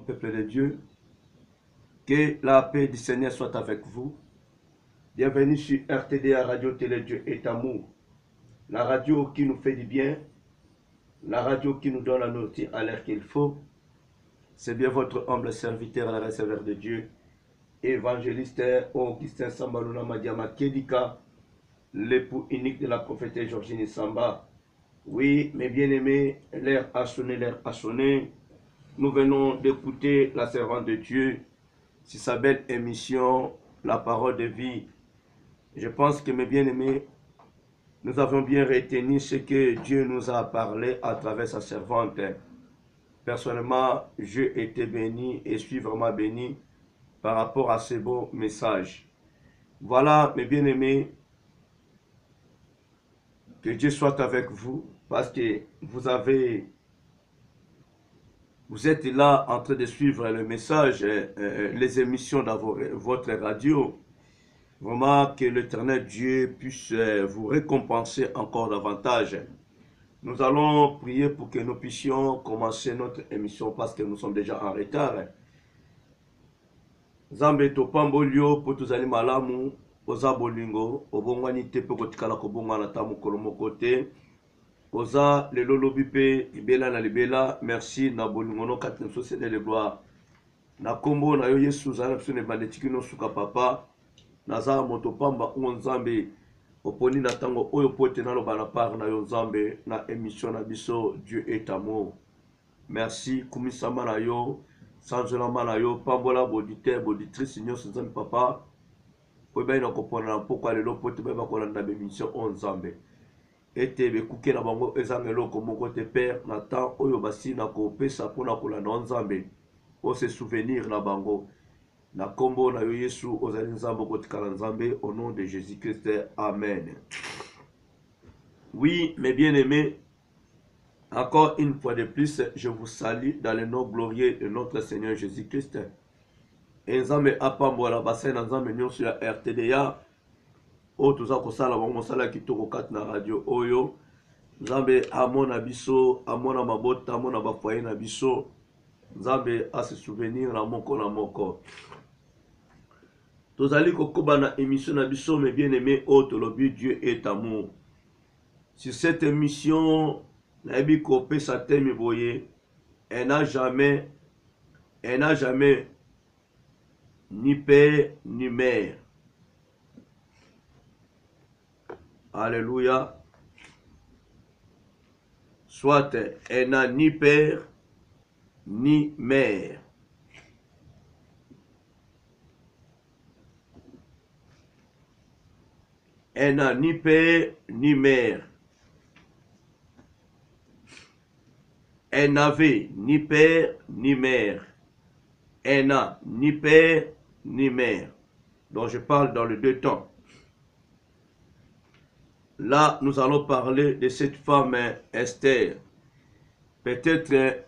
peuple de Dieu. Que la paix du Seigneur soit avec vous. Bienvenue sur RTDA Radio Télé Dieu est amour. La radio qui nous fait du bien. La radio qui nous donne la nourriture à l'heure qu'il faut. C'est bien votre humble serviteur, la receveur de Dieu. Évangéliste Augustin Sambaluna Madiama Kedika, l'époux unique de la prophétesse Georgine Samba. Oui, mes bien-aimés, l'heure a sonné. Nous venons d'écouter la servante de Dieu sur sa belle émission, La parole de vie. Je pense que mes bien-aimés, nous avons bien retenu ce que Dieu nous a parlé à travers sa servante. Personnellement, j'ai été béni et suis vraiment béni par rapport à ce beau message. Voilà, mes bien-aimés, que Dieu soit avec vous parce que vous êtes là en train de suivre le message, les émissions dans votre radio. Vraiment que l'Éternel Dieu puisse vous récompenser encore davantage. Nous allons prier pour que nous puissions commencer notre émission parce que nous sommes déjà en retard. Zambe topambolio po tozali malamu oza bolingo obongwani te pe kotikala kobongwana ta mokolo moko te. Oza lelo lobi pe libela na libela. Merci na bolingo no kati na société de gloire. Na kombo na yo Yesu zala biso ne bandetiki no suka papa. Naza moto pamba o Nzambe oponi na tango oyo pote na loba na part na yo Nzambe na émission na biso Dieu est amour. Merci kumisama na yo sanzolama na yo pambola boditeur boditrice nyonso Nzambe papa. Po ba ina kopona na pokwa lelo pote ba kolanda ba émission o Nzambe. Ete bekuke na bango ezanga eloko moko te père na temps oyo basi na kopesa pona kolanda Nzambe o se souvenir na bango. Na kombo na yo Yesu ozali Nzambe kotikala Nzambe au nom de Jésus-Christ. Amen. Oui, mes bien-aimés, encore une fois de plus, je vous salue dans le nom glorieux de notre Seigneur Jésus-Christ. Et Nzambe apambola bassin na Nzambe nyonso ya RTDA. O toza kosala bango mosala kitoko kati na radio oyo. Nzambe amona biso, amona mabota, amona bafoyer na biso. Nzambe a se souvenir na moko na moko. Tozali kokoba na émission na biso mes bien-aimés o tolobi Dieu est amour. Sur cette émission, nayebi kopesa teme boye, elle n'a jamais ni père ni mère. Alléluia. Soit elle n'a ni père ni mère. Elle n'a ni père ni mère. Elle n'avait ni père ni mère. Elle n'a ni père ni mère. Donc je parle dans les deux temps. Là, nous allons parler de cette femme Esther. Peut-être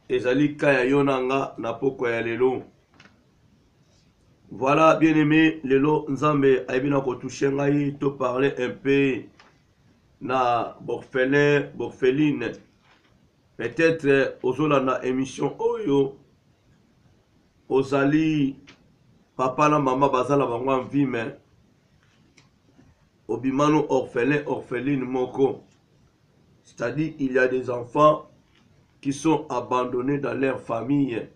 ezali kaya yonanga na poko ya lelo. Voilà, bien aimé, lelo Nzambe aibina ko toucher ngai to parler un peu na borpheline. Peut-être ozola na émission oyo ozali papa na mama bazala bango en vie mais obimano orpheline moko. C'est-à-dire il y a des enfants qui sont abandonnés dans leur famille.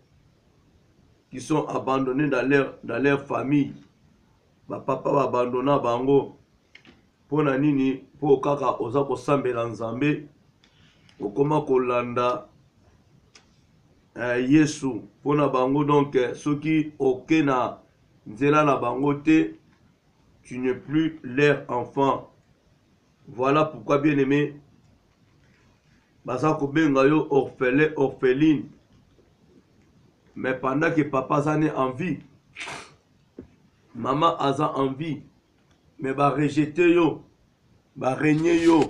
Qui sont abandonnés dans leur famille. Ba papa ba abandonna bango. Pona nini po kaka oza kosambela Nzambe. Okoma kolanda Yesu pona bango donc soki okena nzela na bango te, tu n'es plus leur enfant. Voilà pourquoi bien aimé baza kobenga yo orpheline. Mais pendant que papa zane en vie, maman aza en vie, mais ba rejeter yo, ba renier yo,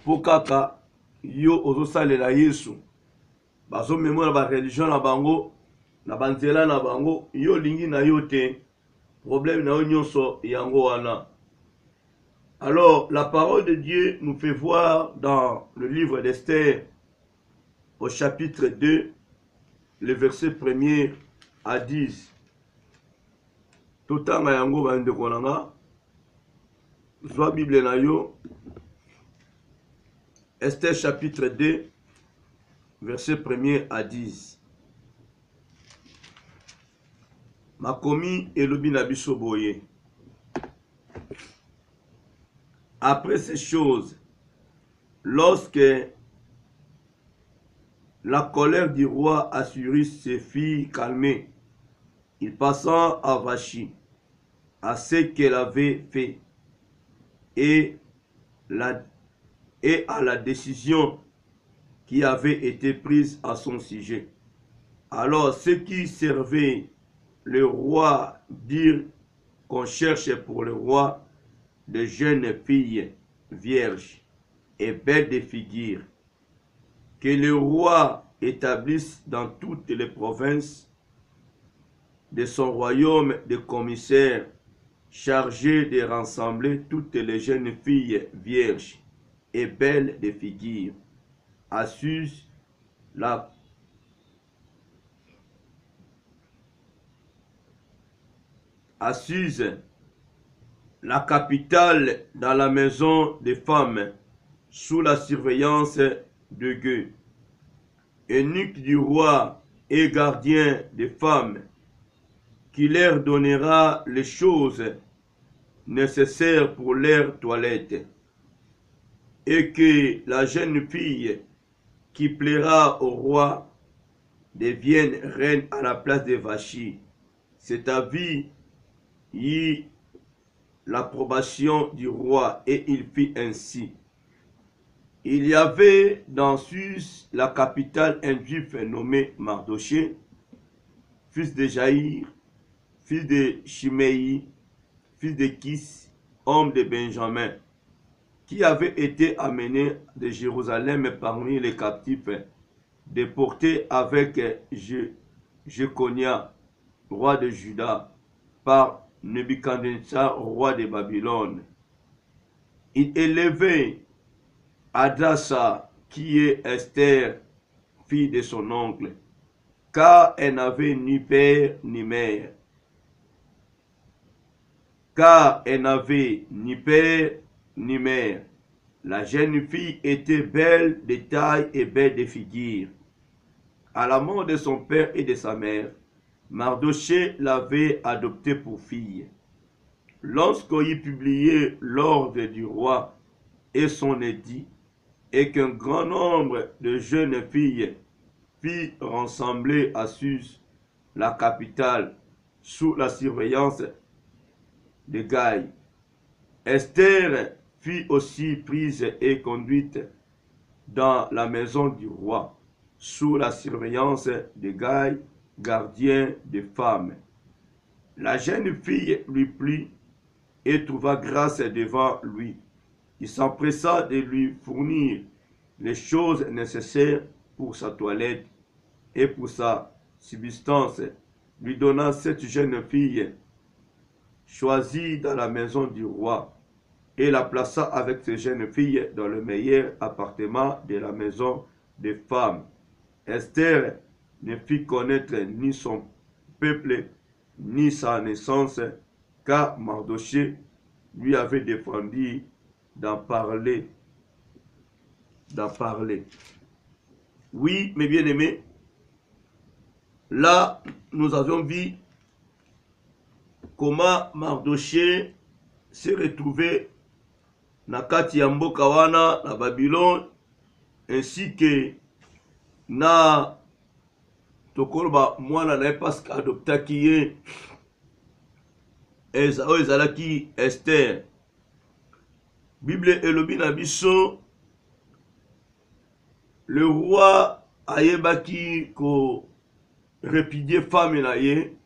pour kaka yo ozo salela Yesu. Bazo memo na ba religion na bango, na banzela na bango, yo lingi na yo te, problème na yo nyonso yango wana. Alors, la parole de Dieu nous fait voir dans le livre d'Esther, au chapitre 2, le verset 1er à 10. Totanga yango bandeko nanga. Zwa Bible na yo. Esther chapitre 2, verset 1er à 10. Makomi elobi na biso boye. Après ces choses, lorsque la colère du roi Assyrus se fit calmer, il passa à Vachi, à ce qu'elle avait fait, et à la décision qui avait été prise à son sujet. Alors ceux qui servaient le roi dirent qu'on cherche pour le roi de jeunes filles vierges et belles de figure, que le roi établisse dans toutes les provinces de son royaume des commissaires chargés de rassembler toutes les jeunes filles vierges et belles de figure. Assuse la capitale dans la maison des femmes, sous la surveillance de Gueux, eunuque du roi et gardien des femmes, qui leur donnera les choses nécessaires pour leur toilette, et que la jeune fille qui plaira au roi devienne reine à la place de Vachi. Cet avis y l'approbation du roi, et il fit ainsi. Il y avait dans Suse, la capitale, un juif nommé Mardoché, fils de Jaïr, fils de Shimei, fils de Kis, homme de Benjamin, qui avait été amené de Jérusalem parmi les captifs, déporté avec Jéconia, roi de Juda, par Nebuchadnezzar, roi de Babylone. Il élevait Adassa, qui est Esther, fille de son oncle, car elle n'avait ni père ni mère. La jeune fille était belle de taille et belle de figure. À la mort de son père et de sa mère, Mardoché l'avait adoptée pour fille. Lorsqu'on y publiait l'ordre du roi et son édit, et qu'un grand nombre de jeunes filles fit rassembler à Suse, la capitale, sous la surveillance de Gaï, Esther fut aussi prise et conduite dans la maison du roi, sous la surveillance de Gaï, gardien des femmes. La jeune fille lui plut et trouva grâce devant lui. Il s'empressa de lui fournir les choses nécessaires pour sa toilette et pour sa subsistance, lui donna cette jeune fille choisie dans la maison du roi, et la plaça avec ses jeunes filles dans le meilleur appartement de la maison des femmes. Esther ne fit connaître ni son peuple, ni sa naissance, car Mardoché lui avait défendu d'en parler. Oui, mes bien-aimés, là, nous avions vu comment Mardoché s'est retrouvé na kati ya mboka wana na Babylone, ainsi que na tokoloba mwana na ye paske adoptaki ye oyo ezalaki Esther. Bible elobi na biso, le roi ayebaki ko répudie femme na ye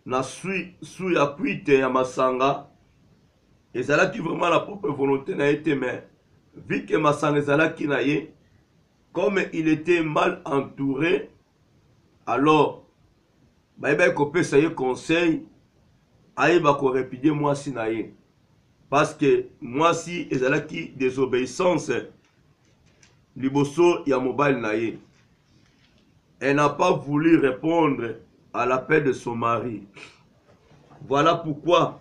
na su ya kuite ya masanga, ezalaki vraiment la propre volonté na ye te, mais vu que masanga ezalaki na ye, comme il était mal entouré, alors bayebaki kopesa ye conseil ayeba ko répudie mwasi na ye, parce que mwasi ezalaki désobéissance liboso ya mobali na ye. Elle n'a pas voulu répondre à l'appel de son mari. Voilà pourquoi,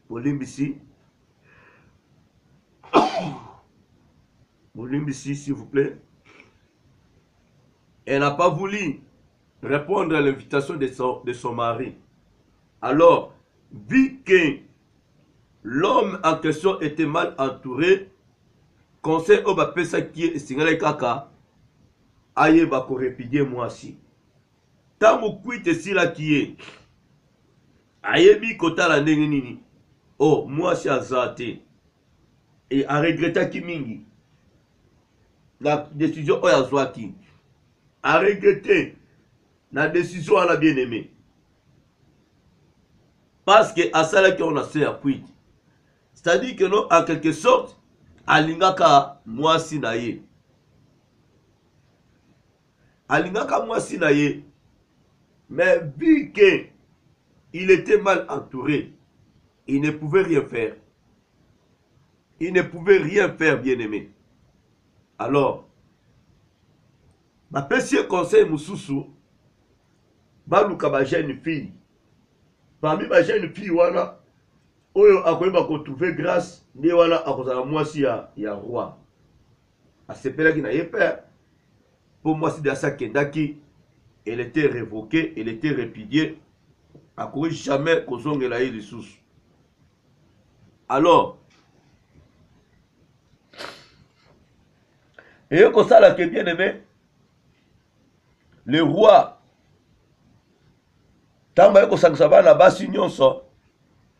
Molimbisi, s'il vous plaît, elle n'a pas voulu répondre à l'invitation de son mari. Alors, vu que l'homme en question était mal entouré, conseil au bapesa qui est singale kaka, aye bako répidie moi si. Tamu kuite sila qui est, aye bi kota la ndenge nini. Oh, moi si azate. Et a regretté ki mingi. La décision oya zwaki. A regretté la décision à la bien-aimée. Parce que à ça là qu'on a fait à kuite. C'est-à-dire que non, en quelque sorte, alingaka moi si na ye. Alingaka moi si na ye. Mais vu qu'il était mal entouré, il ne pouvait rien faire. Il ne pouvait rien faire, bien-aimé. Alors, ma petit conseil Moussoussou, baluka ba jeune fille. Parmi ma jeune fille, wana, oyo akoyeba ko trouver grâce, ni wana akozala mwasi ya roi. Asepela ki na ye père. Pour moi, si de ça kendaki, elle était révoquée, elle était répudiée. A couru jamais kozongela ye lisusu. Alors, et comme ça là que bien aimé, le roi, tamba ko saksaba na basi nyonso,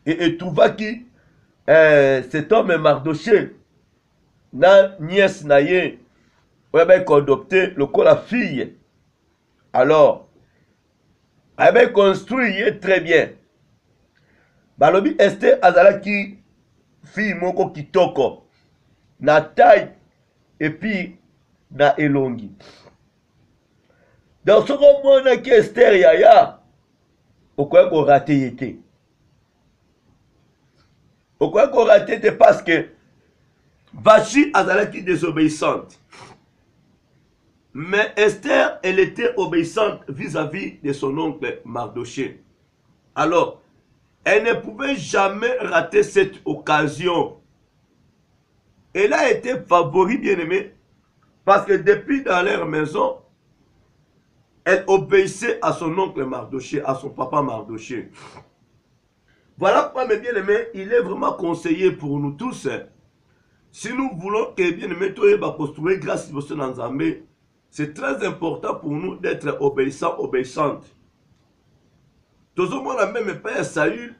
et trouva qui cet homme Mardoché na nièce na ye, ou bien adopté le ko la fille. Alors, avait construit très bien. Balobi Esther azalaki fille moko kitoko na taille et puis na elongi. Donc ce qu'on a qui Esther yaya okoya ko raté yete. Okoya ko raté parce que Vachi azalaki désobéissante. Mais Esther, elle était obéissante vis-à-vis de son oncle Mardoché. Alors, elle ne pouvait jamais rater cette occasion. Elle a été favori, bien-aimée, parce que depuis dans leur maison, elle obéissait à son oncle Mardoché, à son papa Mardoché. Voilà pourquoi, mes bien-aimés, il est vraiment conseillé pour nous tous. Si nous voulons que, bien-aimés, tout va construire grâce à son ensemble, c'est très important pour nous d'être obéissants, obéissantes. Tout le monde a même père Saül,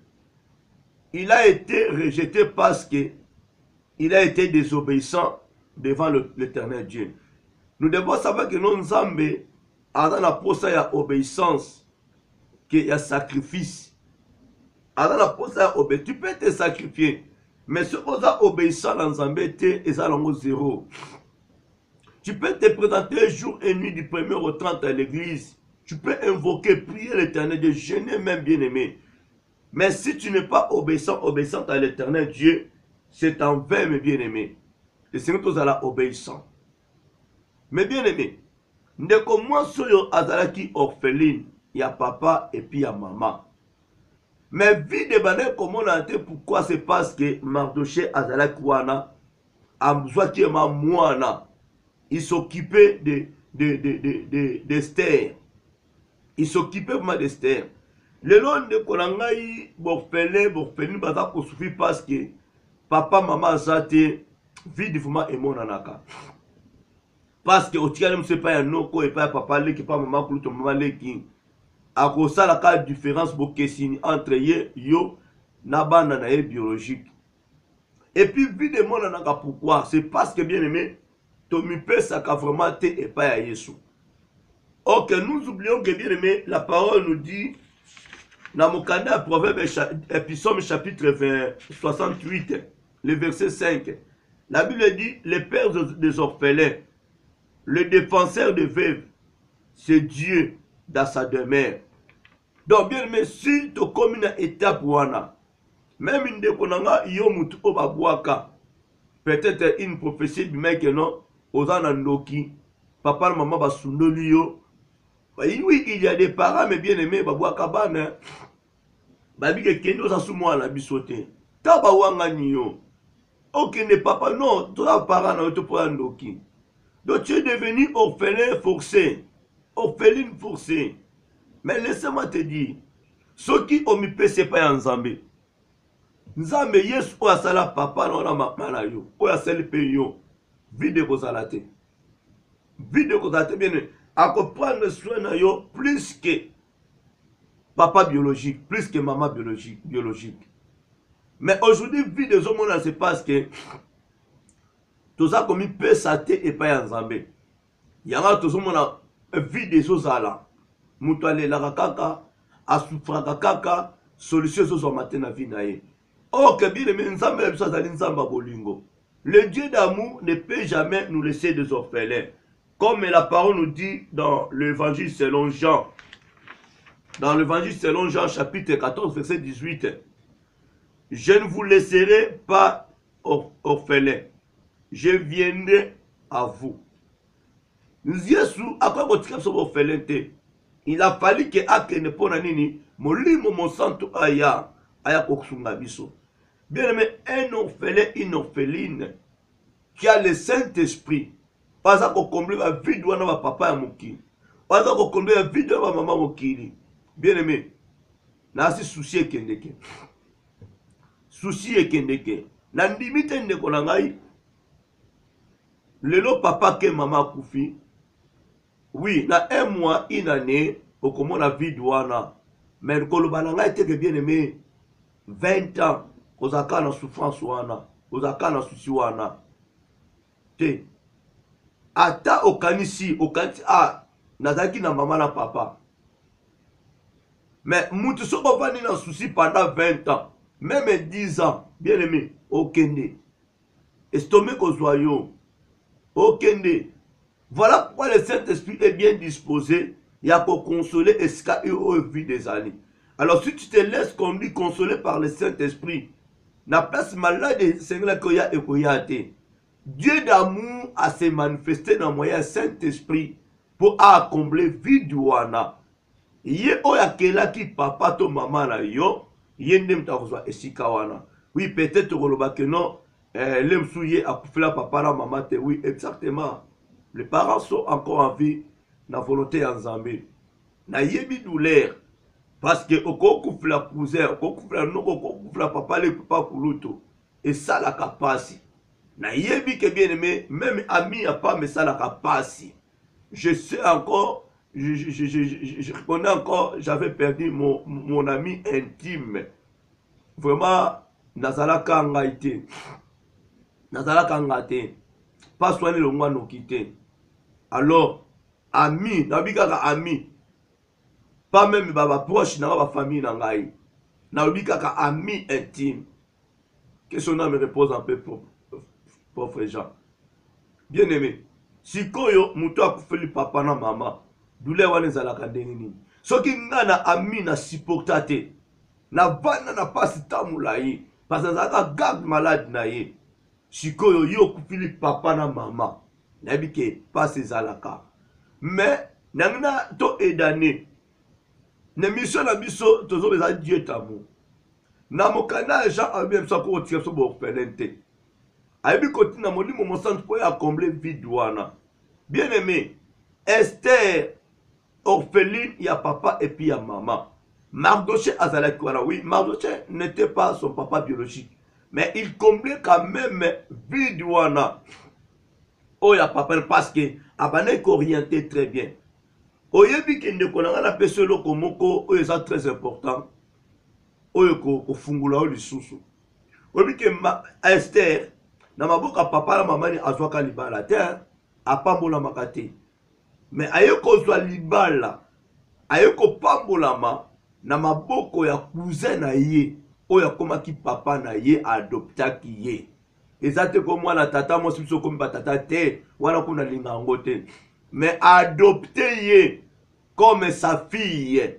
il a été rejeté parce qu'il a été désobéissant devant l'éternel Dieu. Nous devons savoir que nos Nzambe, dans la posa, il y a obéissance, qu'il y a sacrifice. Dans la posa, tu peux te sacrifier, mais ce qu'on a obéissant dans Nzambe, c'est zéro. Tu peux te présenter jour et nuit du 1er au 30 à l'église. Tu peux invoquer, prier l'éternel Dieu, jeûner même bien-aimé. Mais si tu n'es pas obéissant, obéissante à l'éternel Dieu, c'est en vain, mes bien-aimés. Et c'est nous allons obéissant. Mes bien-aimés, ndeko moi soyo azalaki orpheline, il y a papa et puis il y a maman. Mais vie de banane comme on a été, pourquoi c'est parce que Mardoché azalaki wana, amzwaki ma mwana. Il s'occupait d'Esther. Il s'occupait vraiment d'Esther. Le long de Konangaï, Borphelin, Baza ko souffrir parce que papa, maman, zate, vide vraiment et mon anaka. Parce que au tigane, ne sait pas un noko et pas papa, qui pas maman, pour maman, qui a cause ça la différence entre yo, nabana na biologique. Et puis, vide mon anaka, pourquoi? C'est parce que bien aimé, Tomipe saka vraiment te et pas à Yesu. Ok, nous oublions que bien aimé, la parole nous dit, dans mon canal, Proverbe, Psaume chapitre 68, le verset 5, la Bible dit, le père des orphelins, le défenseur des veuves, c'est Dieu dans sa demeure. Donc bien aimé, si tu commis une étape wana, même une déconanga, yomutu obabwaka, peut-être une prophétie du mec non, aux anandoki, papa na maman basundoli yo. Oui, il y a des parents, mais bien aimés, babwa kabane. Babi ke kendo sa sumo na bisote. Taba wanga niyo. Ok, ne papa, non, toi parents na to pour andoki. Donc tu es devenu orphelin forcé. Orpheline forcée. Mais laissez-moi te dire, ceux qui ont mis c'est pas en Zambé. Nzambe yesu oyo asala papa na mama na yo oyo asali mpe yo vide kozala te bien akoprendre soin na yo plus que papa biologique, plus que maman biologique. Mais aujourd'hui vide ezomona c'est parce que toza komi pesa te epai ya Nzambe yanga tozomona vide ezozala moto alelaka kaka asufraka kaka solution ezozwama te na vie na ye. Oh, que bien aimé, le Dieu d'amour ne peut jamais nous laisser des orphelins. Comme la parole nous dit dans l'évangile selon Jean. Dans l'évangile selon Jean, chapitre 14, verset 18. Je ne vous laisserai pas orphelins. Je viendrai à vous. Il a fallu que akene pona nini molimo monsanto aya kokusunga biso. Bien aimé, un orphelin, une orpheline qui a le Saint-Esprit, pas à combler la vie de papa et mokili, pas à combler la vie de maman mokili. Bien aimé, n'a si souci et kendeke. Souci et kendeke. Na limite ndeko na ngai. Lelo papa ke maman koufi. Oui, na un mois, une année, au comment la vie douana. Mais le kolobananga était que bien aimé 20 ans. Ozaka na souffrance wana, ozaka na souci wana. Te. Ata okanisi nazaki na maman na papa. Mais mutu soko vani na souci pendant 20 ans, même 10 ans, bien aimé, okende. Estomé kozwayo, okende. Voilà pourquoi le Saint-Esprit est bien disposé, il y a pour consoler eska et au vie des années. Alors si tu te laisses consoler par le Saint-Esprit, na place malade Seigneur koya et koyate. Dieu d'amour a se manifesté dans moyen Saint-Esprit pour accomplir vide wana. Ye oya kelaki papa to maman na yo, ye ndem ta kozwa esika wana. Oui, peut-être koloba que non, lemsouye a koufela papa na maman te. Oui, exactement. Les parents sont encore en vie, na volonté en Zambé. Na yebi douleur. Parce que oko koufla cousin, oko koufla noko, oko koufla papa le papa kuluto. Et ça la capacité. Na yebi que bien aimé, même ami a pas mais ça la capacité. Je sais encore, je reconnais encore, j'avais perdu mon ami intime. Vraiment, nazala kanga ite. Nazala kanga te. Pas soigner le mois no quitter. Alors, ami, nabika ka ami. Pas même baba proche na ba famille na ngai. Na lobika ka ami intime. Que son âme repose en paix pour frère Jean. Bien aimé. Sikoyo muto akufeli papa na mama. Douleur wana ezalaka ndenge nini. Soki nga na ami na supportate. Na vana na pasi tamula ye. Parce que azalaka garde malade na ye. Sikoyo yo kufeli papa na mama. Nayebi ke pasi ezalaka. Mais nangina to edane. Na mission na biso tozo beza Dieu d'amour. Na mokana Jean a bien ça ko tirer so bo orphelin. Ayebi koti na molimo mo centre pour ya combler vide wana. Bien aimé, Esther orpheline, il y a papa et puis il y a maman. Mardoché azalaki wana. Oui, Mardoché n'était pas son papa biologique, mais il comblait quand même vide wana. Oh ya papa parce que abane ko orienté très bien. Oyebi ki ndeko na ngana pese loko moko oyo eza très important oyo ko fungula o lisusu. Oyebi ke Esther na maboka papa na mama ni azwaka libala te apambola makate. Mais ayeko zwa libala ayeko pambolama na maboko ya cousin na ye oyo akomaki papa na ye adoptaki ye. Ezate ko mwana tata mo sibiso ko batata te wana kuna linga ngo te. Mais adopté comme sa fille.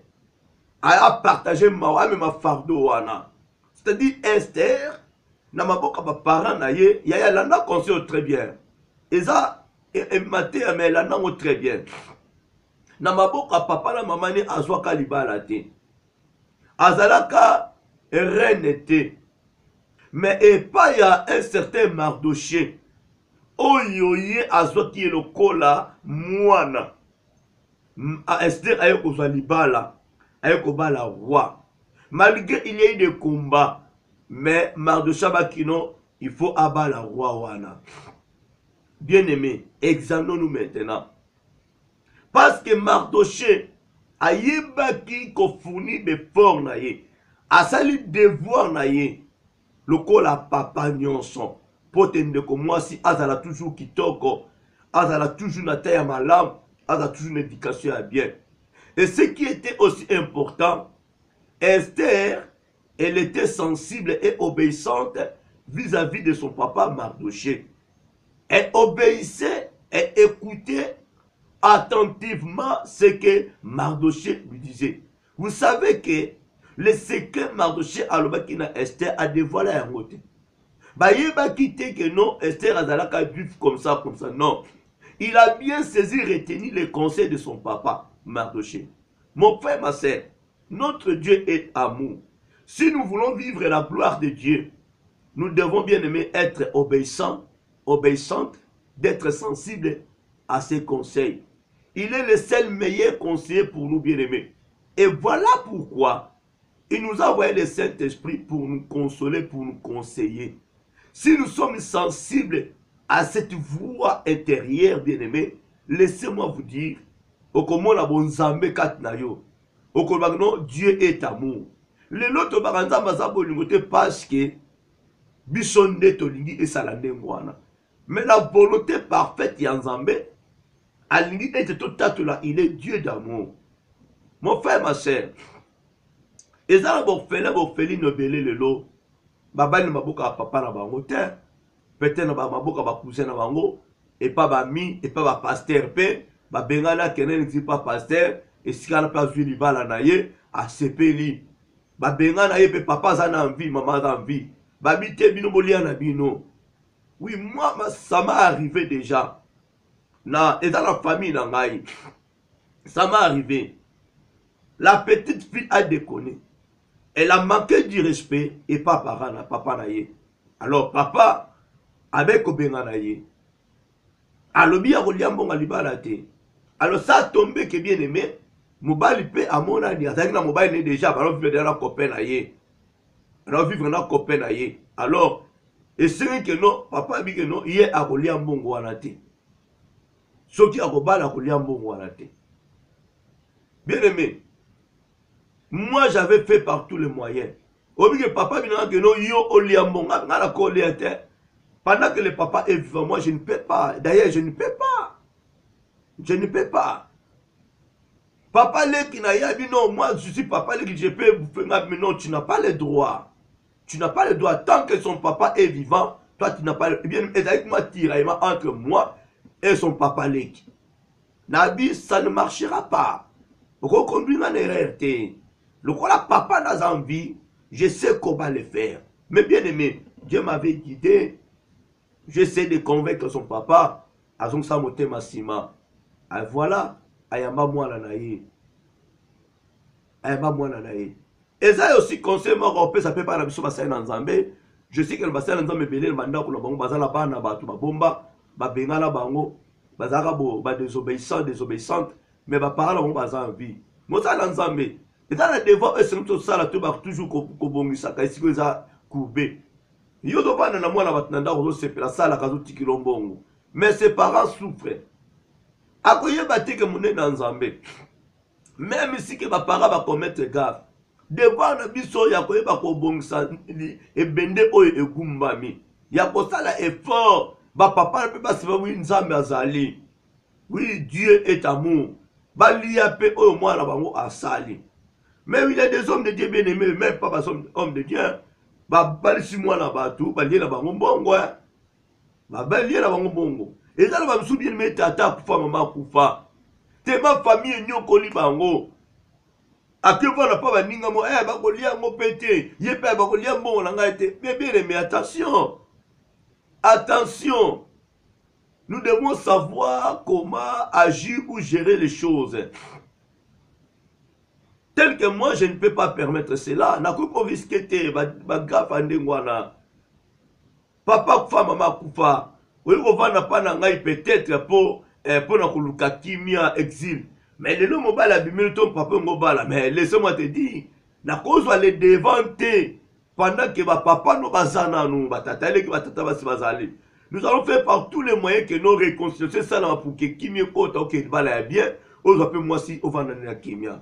A partagé ma fardeau wana. C'est-à-dire Esther, na maboka ba parents na ye, ya landa conscient très bien. Et ça et maté mais là non très bien. Na maboka papa na maman ni azwaka libala te. Azalaka reine te. Mais et pas y a un certain Mardoché. Oyoye azwaki lokola mwana. A Esther ayo kozwa libala. Ayo kobala roi. Malgré il y a eu des combats, mais Mardoché bakino, il faut abattre la roi wana. Bien aimé, examinons-nous maintenant. Parce que Mardoché a yebaki ko fournir des forts na ye. A sali devoir na ye. Lokola papa nyonson. Potende ko mwasi azala toujours kitoko. Azala toujours na taille malam. Azala toujours une éducation à bien. Et ce qui était aussi important, Esther, elle était sensible et obéissante vis-à-vis de son papa Mardoché. Elle obéissait et écoutait attentivement ce que Mardoché lui disait. Vous savez que le secret Mardoché alobakina Esther a dévoilé un mot. Bah il va quitter que non, Esther azalaka vivre comme ça, non. Il a bien saisi, retenu les conseils de son papa Mardoché. Mon frère, ma sœur, notre Dieu est amour. Si nous voulons vivre la gloire de Dieu, nous devons bien aimer être obéissants, obéissantes, d'être sensibles à ses conseils. Il est le seul meilleur conseiller pour nous bien aimer. Et voilà pourquoi il nous a envoyé le Saint-Esprit pour nous consoler, pour nous conseiller. Si nous sommes sensibles à cette voix intérieure bien aimée, laissez-moi vous dire, okomona bonzambe katnayo. Dieu est amour. Le loto baranzamba za bolingote parce que bisonde tolingi et salandengwana. Mais la volonté parfaite yanzambe alingi et totatula, il est Dieu d'amour. Mon frère, ma soeur, ezala bofeli nobele lelo babani maboka papa na bango te, peut-être na maboka ba cousin na bango et pas ba mi et pas ba pasteur pe ba bengana kenen dit pas pasteur. Et si on n'a pas vu l'ibala naye, à sepeli. Ba benga naye pe papa zana envie, maman a envie. Ba bite bino bolia na bino. Oui, moi, ça m'a arrivé déjà. Et dans la famille nangaï, ça m'a arrivé. La petite fille a déconné. Elle a manqué du respect et pas papa naye. Alors papa, avec obenga naye. Alobi ya koliambonga libala te. Alors ça a tombé que bien aimé. Mobali pe amona ni azaki na mobali ne déjà alors vivre dans copain na ye. Alors vivre dans copain na ye. Alors et c'est que non papa bi que non hier a kolia mbongo wana te. Soki akobala kolia mbongo wana te. Bien aimé. Moi j'avais fait par tous les moyens. Obi que papa bi na que non yo olia mbongo ngala ko olia te. Pendant que le papa est vivant, moi je ne peux pas. D'ailleurs je ne peux pas. Je ne peux pas. Papa qui n'a pas dit non, moi je suis papa qui je peux vous faire, mais non, tu n'as pas le droit. Tu n'as pas le droit. Tant que son papa est vivant, toi tu n'as pas le droit. Bien, et avec moi, tiraillement entre moi et son papa Leki. Nabi, ça ne marchera pas. Pourquoi conduire en erreur? Le quoi papa n'a envie, je sais comment le faire. Mais bien aimé, Dieu m'avait guidé. J'essaie de convaincre son papa. À son samoté massima. Et voilà. Ayamba mwana na ye. Ayamba mwana na ye. Et ça aussi conseil moi ça peut pas la biso basali na Nzambe. Je sais que le basali na Nzambe belé manda ko na bango bazala bana batu ba bomba ba bengala bango bazaka bo ba désobéissante mais ba parole bango baza en vie. Mo ça na Nzambe. Et dans le devoir c'est tout ça là tout ba toujours ko bongisa ka isiko za couper. Yo do bana na mwana batnanda ko se pela sala ka zo tikilo mbongo. Mais ses parents souffrent. Akoye batike mouné dans Nzambe. Même si que ma parents va commettre gaffe. Devant na biso ya koye ba ko bongisa e bende oyo egumbami. Ya ko sala effort. Ba papa pe ba se oui Nzambe azali. Oui, Dieu est amour. Ba liya pe oyo mwana bango asali. Mais il y a des hommes de Dieu bien aimés, même pas des hommes de Dieu. Ba balisi mwana batu, ba liya na bango bongo. Ba liya na bango bongo. Et ça, va me souvenir de tata kufa maman kufa. Te ma famille nyokoli bango. A que voilà pas ba ninga mo ba kolia ngo pété. Yé pa ba kolia mbongo na ngai te. Mais bien mais attention. Attention. Nous devons savoir comment agir ou gérer les choses. Tel que moi, je ne peux pas permettre cela. Na kuko viskete, ba gafa ndengwana. Papa kufa, mama kufa. Oui, on va n'a pas n'angai peut-être pour na kuluka kimia exil. Mais le nom mobile a bimé ton papa ngobala. Mais laissez-moi te dire, na cause les devanter pendant que papa no bazana nous batata les qui batata basi bazali. Nous allons faire par tous les moyens que nos réconciliations, c'est ça là pour que kimia kota ok bala bien. On appelle moi si on va na kimia.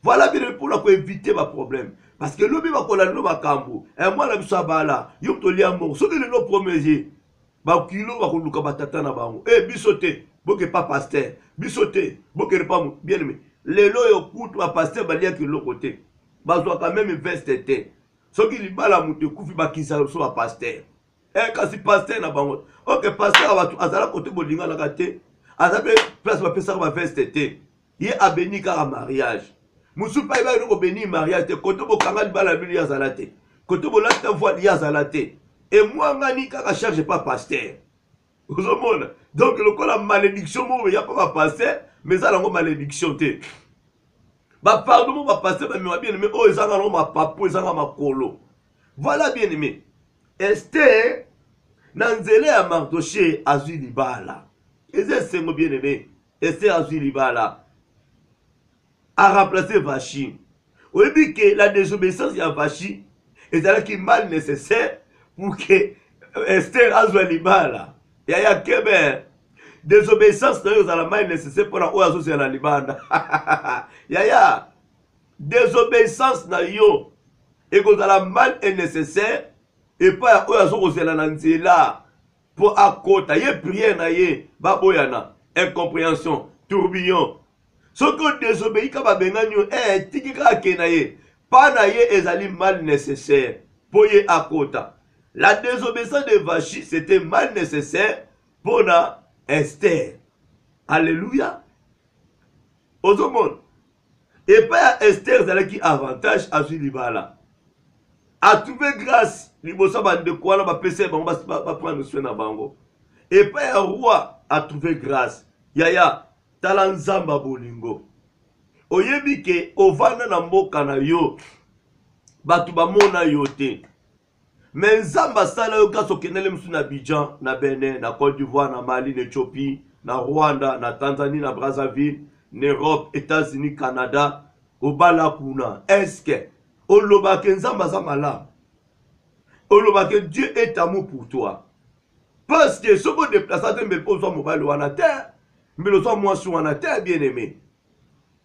Voilà bien pour la éviter ma problème. Parce que l'homme va coller le macambo. Et moi la bisabala, yom to lia mon. Ce que les nos premiers ba kilo va kuluka batata na bango. Eh bisoté, boke pas pasteur. Bisoté, boke pas bien aimé. Les lois yo coûte ma pasteur ba lia que l'autre côté. Ba soit quand même veste. Ce qui li bala muté kufi ba kisa so ba pasteur. Eh kasi pasteur na bango. OK pasteur va azala côté bolinga na kate. Azabe place ba pesa ba veste. Yé a béni car mariage. Moussou pa iba yoko béni mariage te. Koto bo kanga libala bili ya zalate. Koto bo lata voile ya zalate. Et moi ngani kaka charge pas pasteur. Vous comprenez? Donc le la malédiction mo ya pas pasteur, mais ça la malédiction te. Ba pardon mo ba pasteur mais bien aimé oh ezanga no ma papo ezanga makolo. Voilà bien aimé. Esther nanzele ya Mardoché azui libala. Eze sengo bien aimé. Esther azui libala. A remplacé Vachi. On dit que la désobéissance de Vachi est qui mal nécessaire pour que Esther azwa libala. Yaya kebe désobéissance na yo za la mal nécessaire pour la oazo sur la libanda. Yaya désobéissance na yo et que la mal est nécessaire et pas oazo sur la nzela pour akota ye prière na ye baboyana incompréhension tourbillon. Ce que désobéit comme benganyo tiki ka kenaye pas na ye ezali mal nécessaire pour ye akota. La désobéissance de Vachi c'était mal nécessaire pour na Esther. Alléluia. Au monde. Et pas Esther zala qui avantage à celui libala. A trouvé grâce libosa bande quoi ba pese ba prendre soin na bango. Et pas un roi a trouvé grâce. Yaya talanzamba bolingo. Oyebi ke ovana na mboka na yo batu bamona yo te. Mais nzamba sala yo kaso kenele msu na Abidjan, na Benin, na Côte d'Ivoire, na Mali, na Éthiopie, na Rwanda, na Tanzanie, na Brazzaville, na Europe, États-Unis, Canada, obala kuna. Est-ce que oloba ke nzamba za malamu? Oloba ke Dieu est amour pour toi. Parce que ce qu'on déplace à tembe pour soi mobile wana terre, mais le soir moi sur wana terre bien aimé.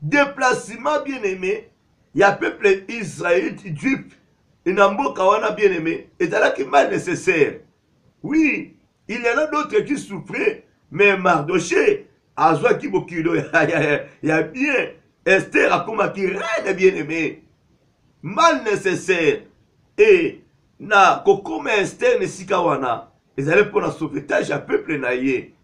Déplacement bien aimé, il y a peuple israélite, juif, et Namboka wana bien aimé, et là qui mal nécessaire. Oui, il y en a d'autres qui souffraient, mais Mardoché, à Zoa Kibokilo, il y a bien, Esther a comme qui reine bien aimé. Mal nécessaire. Et na kokome Esther ne sikawana. Ils allaient pour un sauvetage à peuple naïe.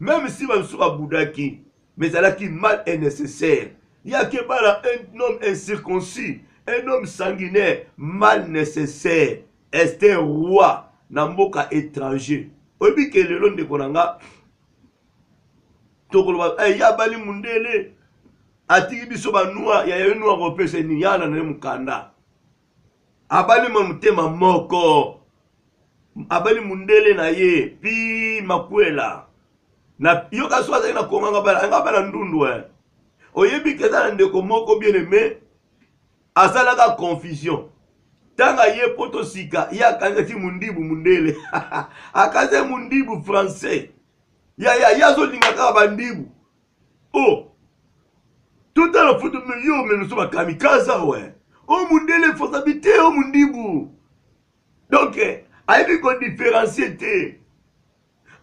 Même si on soit boudaki, mais là qui mal est nécessaire. Il y a que un homme incirconcis, un homme sanguinaire, mal nécessaire. Esther roi, namboka étranger. Obi que le long de Konanga, tokoloba, ya bali mundele, atiki biso ba noa, ya yo noa repese ni yana na mukanda. Abali mamutema moko. Abali mundele na ye pi makwela na yoka swaza na konga ngabala ndundu oyebi keza ndeko moko bien aimé asala ka confusion tanga ye poto sika ya kanzaki mundibu mundele akaze mundibu français ya zo linga ka bandibu oh tout à la photo me yo me so ba kamikaza oh mundele faut habiter oh mundibu donc ayebi ko différencier te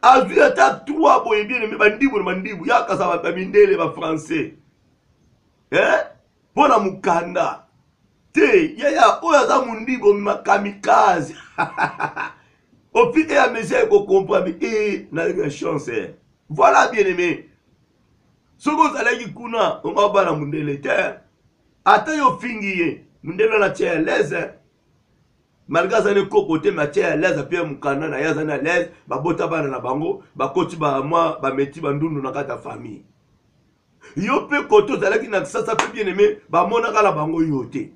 azui ata trois boye bien aimé bandibu na bandibu yakasa babindele ba français pona mukanda te yaya oyo aza mundibu makamikaze opi e a mesure ko comprendre na une chance voilà bien aimé soko ozalaki kuna onga bana mundele te ata yo fingi ye mundele na tia l'aise malgré ça ne côté matière à l'aise puis mukana na yaza na l'aise ba bota bana na bango ba koti ba moi ba meti ba ndundu na kata famille yo pe koto zalaki na sasa pe bien aimé ba mona kala bango yote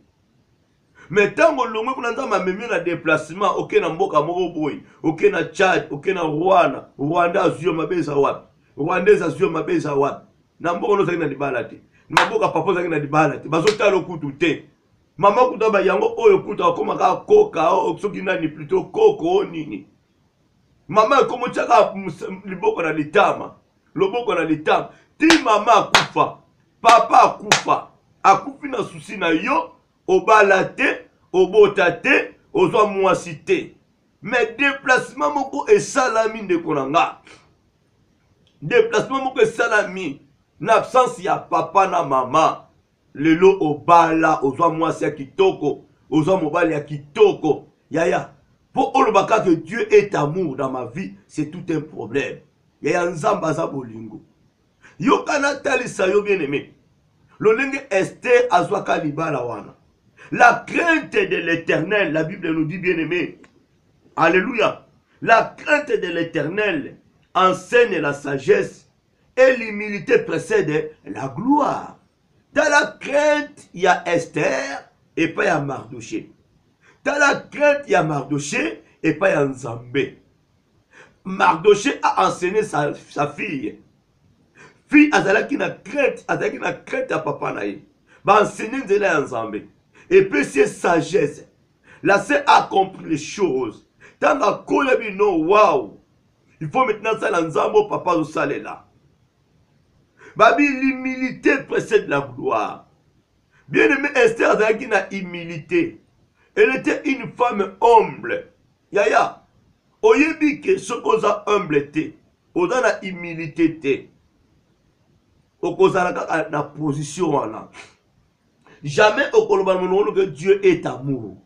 mais tango longwe kuna nzama memi na déplacement OK na mboka moko boy OK na Tchad OK na Rwanda azio mabeza wapi Rwandais azio mabeza wapi na mboka no zaki na libala te na mboka papa zaki na libala te bazota lokutu te mama kuta ba yango oyo kuta koma ka koka soki nani plutôt koko nini mama komo chaka liboko na litama loboko na litama ti mama akufa papa akufi na susi na yo obala te obota te ozwa mwasi te mais déplacement moko esalami ndeko na nga déplacement moko esalami na absence ya papa na mama lelo obala ozwa mwasi ya kitoko ozwa mobali ya kitoko yaya po olobaka que Dieu est amour dans ma vie c'est tout un problème yaya nzamba za bolingo yo kana talisa yo bien aimé lolenge Esther azwaka libala wana la crainte de l'Éternel la Bible nous dit bien aimé alléluia la crainte de l'Éternel enseigne la sagesse et l'humilité précède la gloire. Dans la crainte, il y a Esther et pas il y a Mardoché. Dans la crainte, il y a Mardoché et pas il y a Nzambé. Mardoché a enseigné sa fille. Fille, azalaki na crainte à papa naïe. Va enseigner de Nzambé. Et puis c'est sagesse. Là, c'est a compris les choses. Dans la colère, non, waouh. Il faut maintenant ça l'Nzambo, papa, au salé là. Babi, l'humilité précède la gloire. Bien aimé, Esther azalaki na humilité. Elle était une femme humble. Yaya, oyebi ke sokoza humble te, oza na humilité te. Okozala kaka na position wana. Jamais okoloba monono que Dieu est amour.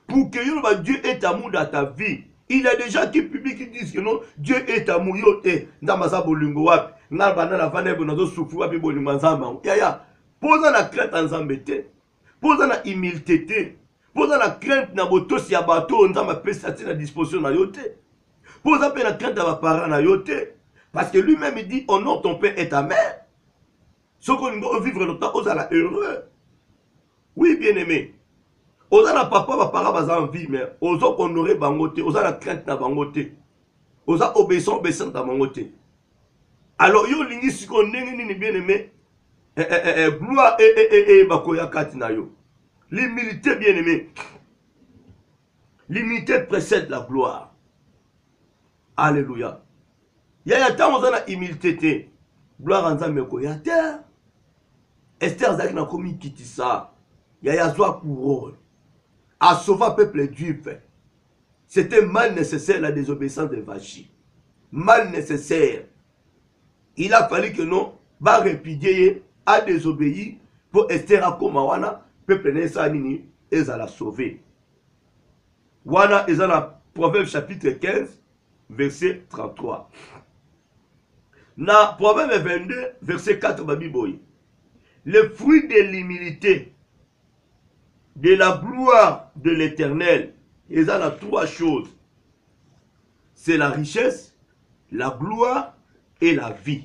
Pour que Dieu est amour dans ta vie, il y a des gens qui publient qui disent que non, Dieu est amour. Yo te, ndamasa bolingo wapi. Na bana la fane bonazo souffrir wapi bolingo nzamba. Yaya, posa na crainte nzambe te. Posa na humilité te. Posa na crainte na botosi ya bato nzamba pesa ti na disposition na yo te. Posa pe na crainte ya ba parents na yo te. Parce que lui-même il dit honore ton père et ta mère. Ce qu'on doit vivre longtemps, on la heureux. Oui, bien aimé. On a papa, papa, baza en vie, mais on a honoré bangote, on a la crainte na bangote. On a obéissant na bangote. Alors, yo lingi si qu'on n'est bien aimé, gloire et bakoya katina yo. L'humilité, bien aimé. L'humilité précède la gloire. Alléluia. Yaya ta on a la humilité. Gloire en Nzambe ko ya terre. Esther zaki na komi kitisa. Yaya zwa couronne. A sauvé le peuple juif. C'était mal nécessaire la désobéissance de Vachi. Mal nécessaire. Il a fallu que non, va répudier, a désobéi pour Esther à Komawana, peuple Nesanini, et ça l'a sauvé. Wana, et ça la Proverbe chapitre 15, verset 33. Na Proverbe 22, verset 4, Babiboy. Le fruit de l'humilité, de la gloire de l'Éternel, et ça a trois choses. C'est la richesse, la gloire et la vie.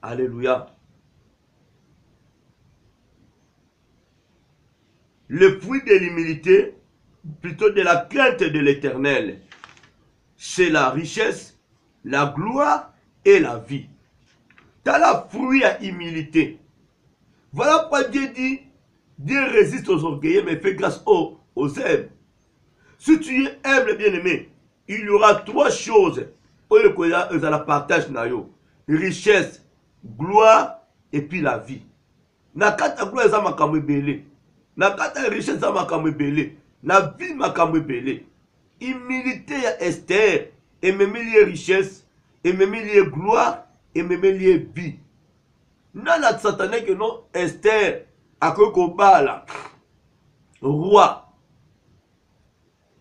Alléluia. Le fruit de l'humilité, plutôt de la crainte de l'Éternel, c'est la richesse, la gloire et la vie. T'as la fruit à humilité. Voilà pourquoi Dieu dit, Dieu résiste aux orgueilleux, mais fait grâce aux humbles. Si tu es humble, bien-aimé, il y aura trois choses. La partage, richesse, gloire et puis la vie. Nakata gloire za makamwe belé. Nakata richesse za makamwe belé. Na vie makamwe belé. Humilité ya Esther, et même lié richesse, et même lié gloire, et même lié vie. Nana satané que non Esther a kobala roi.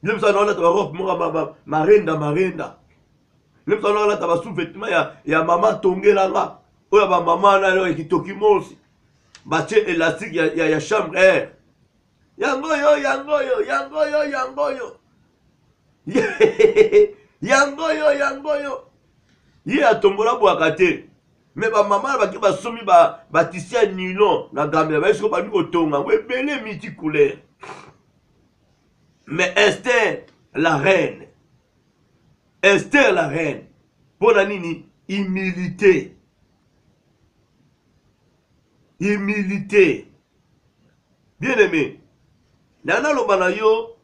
Même ça non la robe marenda. Même ça non la taba sous-vêtement ya maman tongela nga. Oya maman na yo kitoki mosi. Bache élastique ya chambre air. Yangoyo, yangoyo, yangoyo, yangoyo. Yangoyo, yangoyo. Ye atombola bwakate. Mais ba maman ba ki ba somi ba tisia nylon na Gambia ba esko ba ni kotonga we belé miti couleur. Mais Esther la reine. Esther la reine. Pour la nini humilité. Humilité. Bien-aimé. Nana Lobanayo,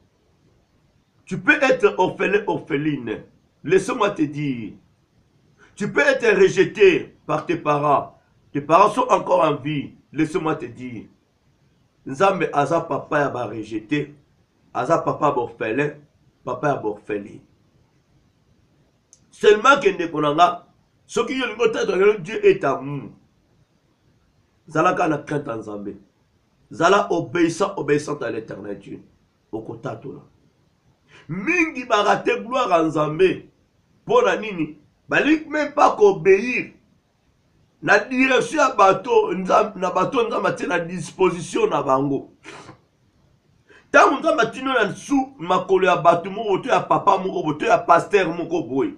tu peux être orphelin, orpheline. Laisse-moi te dire. Tu peux être rejeté par tes parents. Tes parents sont encore en vie. Laisse-moi te dire. Nzambe aza papa ya ba rejeté. Aza papa orphelin. Papa ya orphelin. Seulement que ne konanga. Ce qui est Dieu est amour. Zalaka na crainte en Nzambe. Zala obéissant, obéissant à l'éternel Dieu. Okotatola. Mingi barate gloire en Nzambe. Pour la nini. Balik même pas qu'obéir. Na direction à bateau. Na bateau nzambe na disposition na bango. Tant nzambe tino na sou makolo ya bateau moko to ya papa moko to ya pasteur moko boy.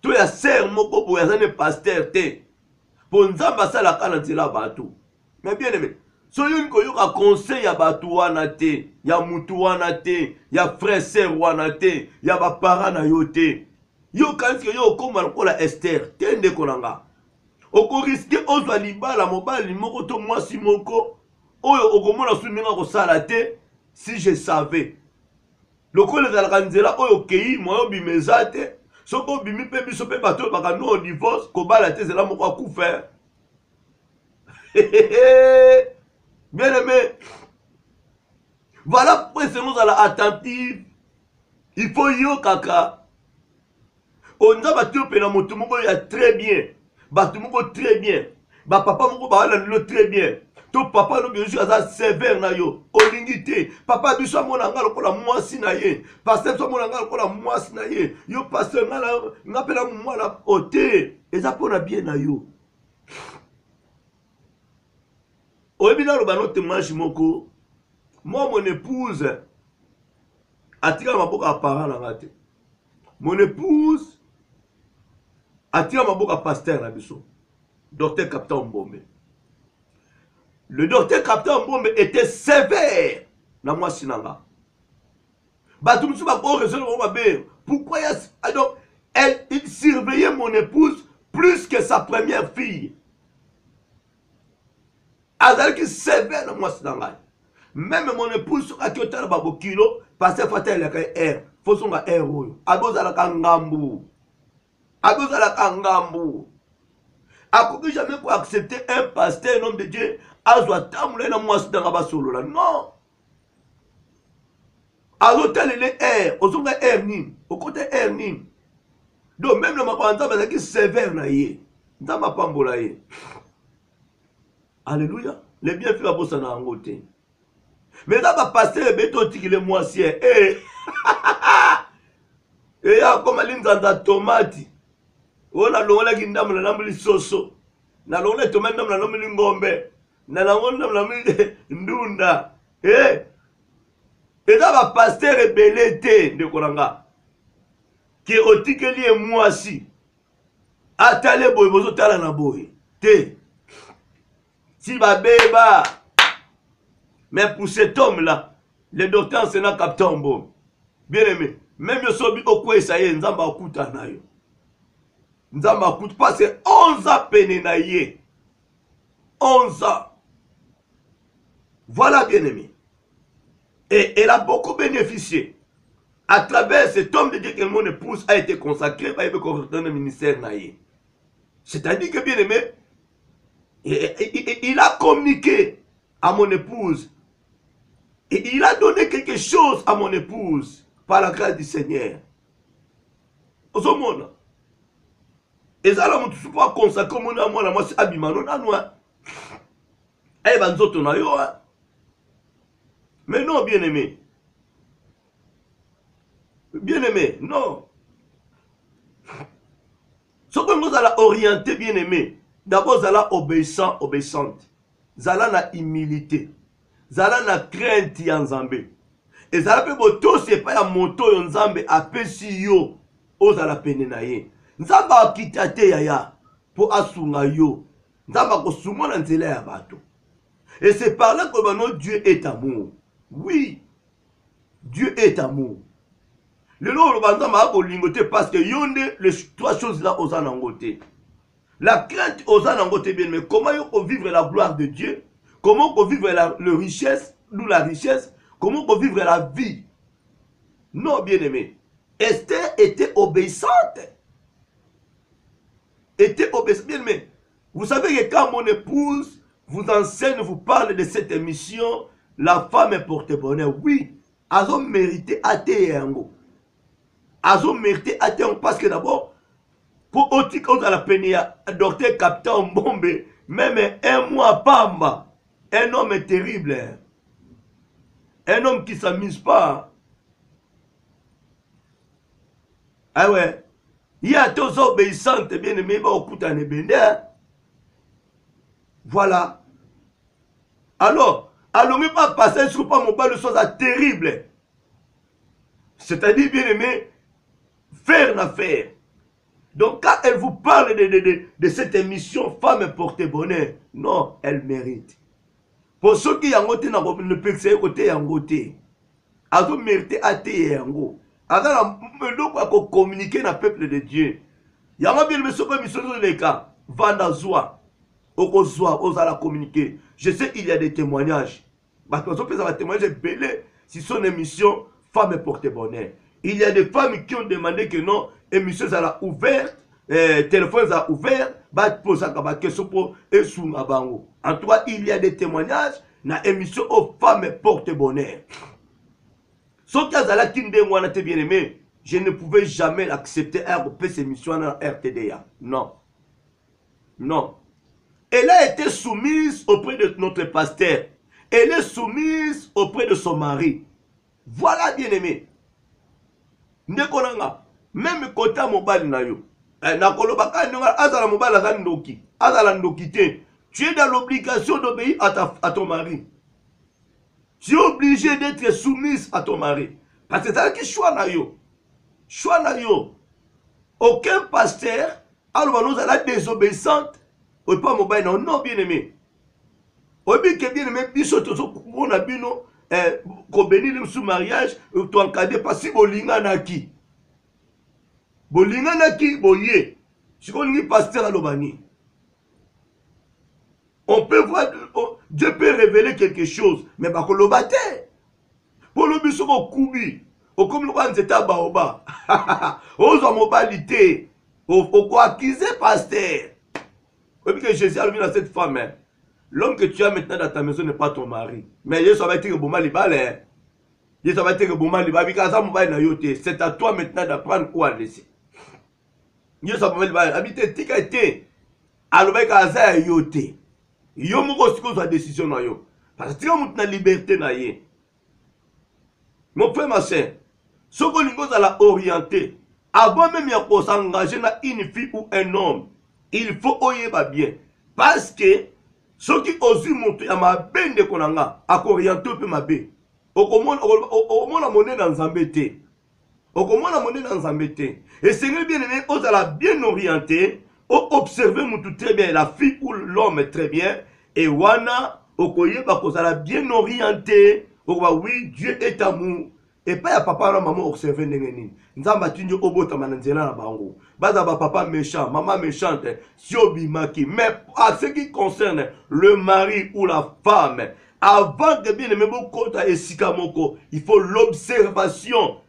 To ya sœur moko boy azane pasteur te. Pour nzambe sala kana nzela bateau. Mais bien aimé. So yon koyoka conseil ya batu wana te, ya mutu wana te, ya frère sœur wana te, ya ba parents na yo te. Yo kanske yo koma lokola Esther, tende konanga. Oko riske ozwa libala mobali moko to mwasi moko, oyo okomona su ninga kosala te, si je savais. Lokola ezalaka nzela oyo kei moyo bimeza te, soko bimi pe biso pe bato baka no divorce, kobala te zela moko akufa. Bien-aimé, voilà pourquoi c'est nous à la attentive. Il faut yo kaka. On a battu au pénal, mon tout ya très bien. Battu moko très bien. Ba papa moko ba le très bien. To papa no bien sûr ça sévère na yo. Olingité. Papa biso mona ngalo kola mwasi na ye. Pasteur so mona ngalo kola mwasi na ye. Yo pasteur ngala ngapela mwana ote. Eza pona bien na yo. Moko, moi, mon épouse, attire ma boca à parents. Mon épouse, attire ma boca à pasteur. Docteur Captain Mbombe. Le docteur Captain Mbombe était sévère. Na moi, sinanga. Pourquoi alors, il surveillait mon épouse plus que sa première fille. Azal qui sévère na moi sinanga. Même mon épouse a qui otala babo kilo parce que fatel la air. Faut son air oyo. Aboza la kangambu. Aboza la kangambu. Akoki jamais pour accepter un pasteur, un homme de Dieu, azwa tamule na moi sinanga basolo la. Non. Azotel le air, ozonga air ni, au côté air ni. Donc même le mapanza parce que sévère na ye. Ndama pambola ye. Alléluia. Les bienfaits à bossa na angote. Mais là, ma pasteur, beto tikile moi si. Eh. Et ya comme l'inzanda tomate. On a l'ongle qui ndam na namli soso. Na l'ongle tomate ndam na namli ngombe. Na l'ongle ndam na namli ndunda. Eh. Et là, ma pasteur est belete de Koranga. Qui otikeli et moi si. Atale boy bozo tala na boy. Te. Si va béba. Mais pour cet homme-là, le docteur Sénat Captain Mbombe. Bien aimé. Même si sobi okwe ça y est, nzamba okuta na yo. Nzamba okuta parce que 11 ans peine na ye. 11 ans. Voilà bien aimé. Et elle a beaucoup bénéficié. À travers cet homme de Dieu que mon épouse a été consacré par le ministère na ye. C'est-à-dire que bien aimé, il a communiqué à mon épouse. Et il a donné quelque chose à mon épouse par la grâce du Seigneur. Au monde. Et ça, là, je ne pas consacrer mon amour à moi, c'est abimano, non, non. Eh ben, nous autres, mais non, bien aimé. Bien aimé, non. Ce que nous allons orienter, bien aimé, d'abord, nous allons obéissant, obéissante. Nous allons la humilité. zala na crainte ya nzambe ezala pe botosi epai ya moto oyo nzambe apesi yo ozala pene na ye nzambe akita te yaya mpo asunga yo nzambe akosunga na nzela ya bato et c'est par là que non, Dieu est amour. Oui, Dieu est amour. Le long le parce que yonde les trois choses là aux anangoté. La crainte aux anangoté bien, mais comment on peut vivre la gloire de Dieu? Comment on peut vivre la richesse, nous la richesse? Comment on peut vivre la vie? Non, bien aimé. Esther était obéissante. Était obéissante. Bien aimé. Vous savez que quand mon épouse vous enseigne, vous parle de cette émission, la femme est porte-bonheur. Oui, elles ont mérité ATNGO. Elles ont mérité ATNGO parce que d'abord, pour Otikos à la Pénia, docteur Captain Bombe, même un mois pamba, un homme est terrible. Un homme qui ne s'amuse pas. Ah ouais. Il y a tous obéissantes, bien aimé, au Koutan et Bende. Voilà. Alors, allons pas passer sur pas mon pas de choses terribles. C'est-à-dire, bien aimé, faire l'affaire. Donc, quand elle vous parle de cette émission Femme porte bonheur, non, elle mérite. Pour ceux qui ont été dans le PXE côté en côté, elles ont mérité à te yango. Elles ont communiqué dans le peuple de Dieu. Il y a bien une mission de l'écart. Vandazwa. Osala communiquer. Je sais qu'il y a des témoignages. Parce que ça va témoigner belé si son émission Femme porte bonheur. Il y a des femmes qui ont demandé que non, émission ça ouverte, téléphone ça ouvert, bah poser la question pour et sous bango. En tout cas, il y a des témoignages dans émission aux Femmes porte bonheur. Sauf que ça qui me bien aimé, je ne pouvais jamais accepter à couper ces émissions dans RTDA. Non. Non. Elle a été soumise auprès de notre pasteur. Elle est soumise auprès de son mari. Voilà, bien aimé. Nekonanga, même côté mobile na yo. Nakolobaka ndonga azala mobile azala ndoki. Azala ndoki te. Tu es dans l'obligation d'obéir à ton mari. Tu es obligé d'être soumise à ton mari. Parce que c'est qui choix na yo. Choix na yo. Aucun pasteur, alors nous allons désobéissante. Ou pas mobile non bien aimé. Obi que bien aimé biso tozo on a bino ko bénir sous mariage to encadrer pas si bolinga naki. Bolinga naki boye. Si on ni pasteur alobani. On peut voir Dieu peut révéler quelque chose mais ba ko lobate. Pour le biso ko kubi. O comme le kan zeta baoba. Ozo mobilité. O ko accuser pasteur. Oui, que Jésus a mis dans cette femme. Hein. L'homme que tu as maintenant dans ta maison n'est pas ton mari. Mais Jésus va dire que bon mal libale. Jésus va dire que bon mal libale. C'est à toi maintenant d'apprendre où à laisser. Jésus va dire que habite tika été. Alors que Aza yote. Yo moko siko sa décision na yo. Parce que tu as la liberté na ye. Mon frère ma soeur, ce que nous allons orienter avant même de s'engager dans une fille ou un homme. Il faut oyeba bien. Parce que ceux qui osent monter à ma benne de konanga, à orienter peu ma bé. Au comment la monnaie dans Zambété. Au comment la monnaie dans Zambété. Et Seigneur bien aimé, on a bien orienté, on observe tout très bien, la fille ou l'homme très bien. Et wana, au koyeba, on a bien orienté. On va oui, Dieu est amour. Et pas ya papa et maman observer n'engeni. Nzamba tinjo obota mananzela na bango. Baza ba papa méchant, maman méchante, siobimaki. Mais à ce qui concerne le mari ou la femme, avant que bien aimé kota et sikamoko, il faut l'observation.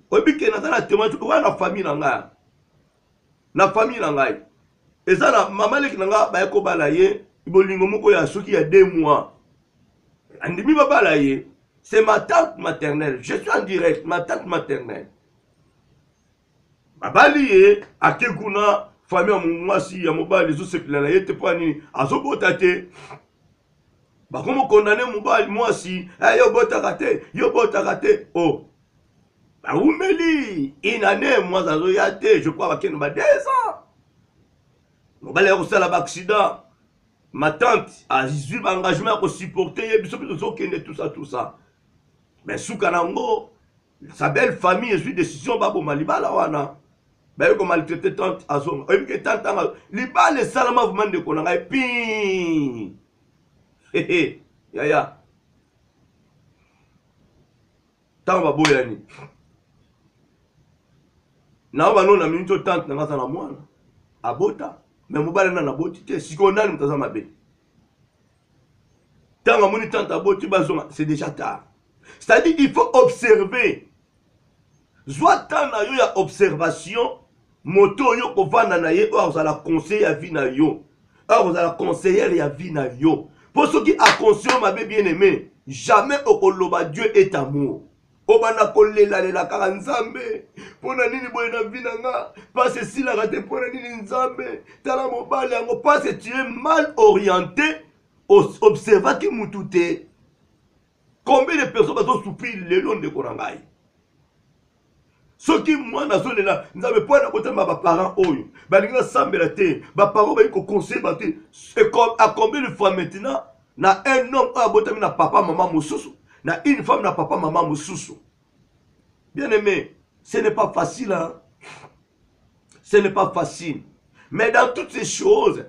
Obi ke na témoignage ou na famille na ngai. Na famille na ngai. Et ça na maman leki na ngai ba ko balaye, ibolingo moko ya soki ya 2 mois. Andimi ba balaye. C'est ma tante maternelle. Je suis en direct. Ma tante maternelle. Babali a Keguna, famille à moi si à Mobile, les autres se plaignent. Il était pas ni à Zobotate. Bah, comment condamner Mobile, moi si, yo botakate, yo botakate. Oh. Bah, où meli, une année, moi, ça zoyate, je crois qu'il y a 2 ans. Mobile est reçu à l'accident. ma tante a eu l'engagement à supporter, tout ça, tout ça. Mais Soukanango, sa belle famille, a eu décision, Babo Malibala, wana. Ben, comme maltraité tante à son. Et tante, Liba, les salama, vous m'en déconnez, et puis. Hé, yaya. Tant va boyani. Na ba non na minto tante na ngata na mwana. Abota. Mais mobile na boti te sikonali mutazama be. Tant moni tante aboti bazonga, c'est déjà tard. C'est-à-dire il faut observer. Soit tant na yo ya observation, moto yo kovanda na ye or za la conseiller ya vie na yo. Or za la conseillère ya vie na yo. Pour ceux qui a conscience ma bien aimé, jamais okoloba Dieu est amour. Obana kolela lela kaka nzambe pona nini boye na vie nanga parce que si la raté pona nini nzambe tala mobali yango parce que tu es mal orienté observa ki mutute combien de personnes sont souffrir le long de korangai soki mwana zolela nzambe pona botama ba parents oyo balinga sambela te ba parents ba ko conseiller ba te et comme à combien de fois maintenant na un homme a botami na papa maman mususu na une femme na papa maman mususu. Bien aimé, ce n'est pas facile, hein? Ce n'est pas facile. Mais dans toutes ces choses,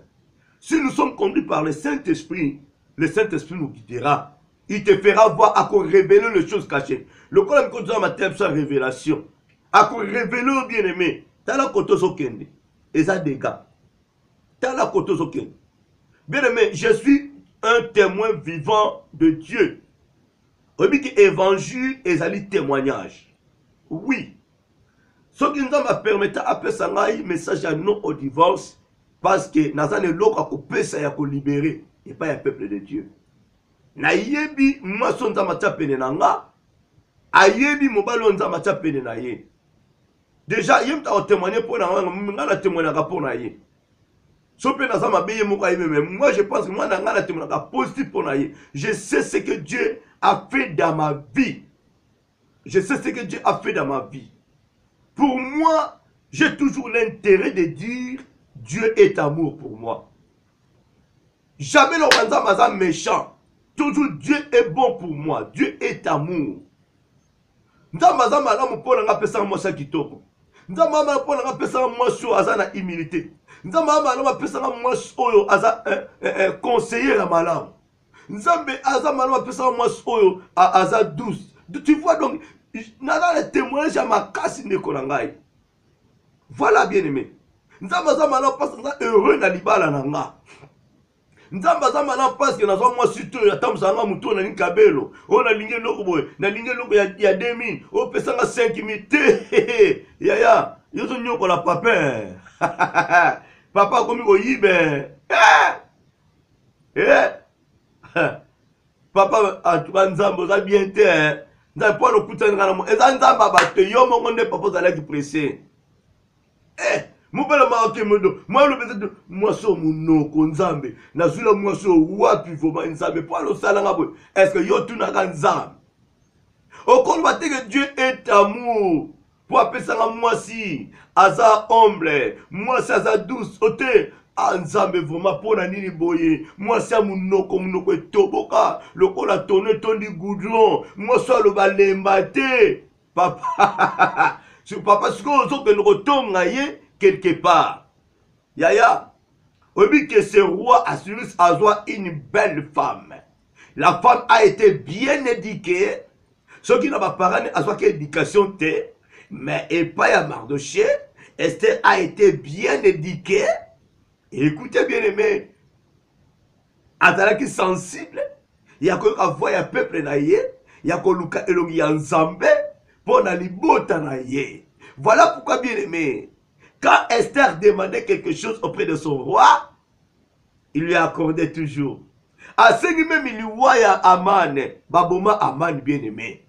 si nous sommes conduits par le Saint-Esprit nous guidera. Il te fera voir à quoi révéler les choses cachées. Le Coran nous dit matin sa révélation. À quoi révéler bien aimé. T'as la koto sokende. Et ça dégâts. T'as la koto sokende. Bien aimé, je suis un témoin vivant de Dieu. Évangile et ali témoignage. Oui. Ce qui nous a permis d'appeler ça un message à non au divorce parce que nous avons l'eau à couper ça et à libérer et pas un peuple de Dieu. Na yebi moi son zamata penenanga ayebi mobalo nzamata penena ye. Déjà yem ta témoigner pour na témoigner pour na ye. Moi je pense que moi positif pour je sais ce que Dieu a fait dans ma vie. Je sais ce que Dieu a fait dans ma vie. Pour moi, j'ai toujours l'intérêt de dire Dieu est amour pour moi. Jamais le méchant. Toujours Dieu est bon pour moi. Dieu est amour. Humilité. Conseiller à malam. Nzambe aza malam pesa moi oyo aza douce. Tu vois donc nana le témoignage à ma casse ne konangai. Voilà bien aimé. Nzambe aza malam parce que heureux na libala nanga. Nzambe aza malam parce que nazo moi surtout ya tamsanga muto na nikabelo. On a lingé loko boy, na lingé loko ya 2000, o pesa nga 5000. Yaya, yozo nyoko la papa. Papa komi ko yibe. Papa a tuka nzambo za bien te. Nzambo po no kutana kana mo. Eza nzamba ba te yo mo ngonde papa za la ki pressé. Mo pela ma okemodo. Moi le besoin de moi so munoko nzambe. Na zula moi so wapi voma nzambe po lo sala ngabo. Est-ce que yo tuna ka nzambe? Okolo ba te que Dieu est amour. Pour appeler ça moi si aza humble, moi si aza douce, ote anzambe vraiment pour na nini boye, moi si munoko toboka, lokola tourner tondi goudron, moi so le balembate, papa, sur papa ce qu'on que nous retombe quelque part. Yaya, obi que ce roi Assyrus a une belle femme. La femme a été bien éduquée. Ce qui n'a pas parlé à soi éducation te. Mais et pas à Mardoché, Esther a été bien éduquée. Écoutez bien aimé, Atalaki sensible, il y a quoi voir un peuple naïe, il y a quoi Luka Elongi Nzambe pour na libota naïe. Voilà pourquoi bien aimé, quand Esther demandait quelque chose auprès de son roi, il lui accordait toujours. À ce même il lui voyait Aman, Baboma Aman bien aimé.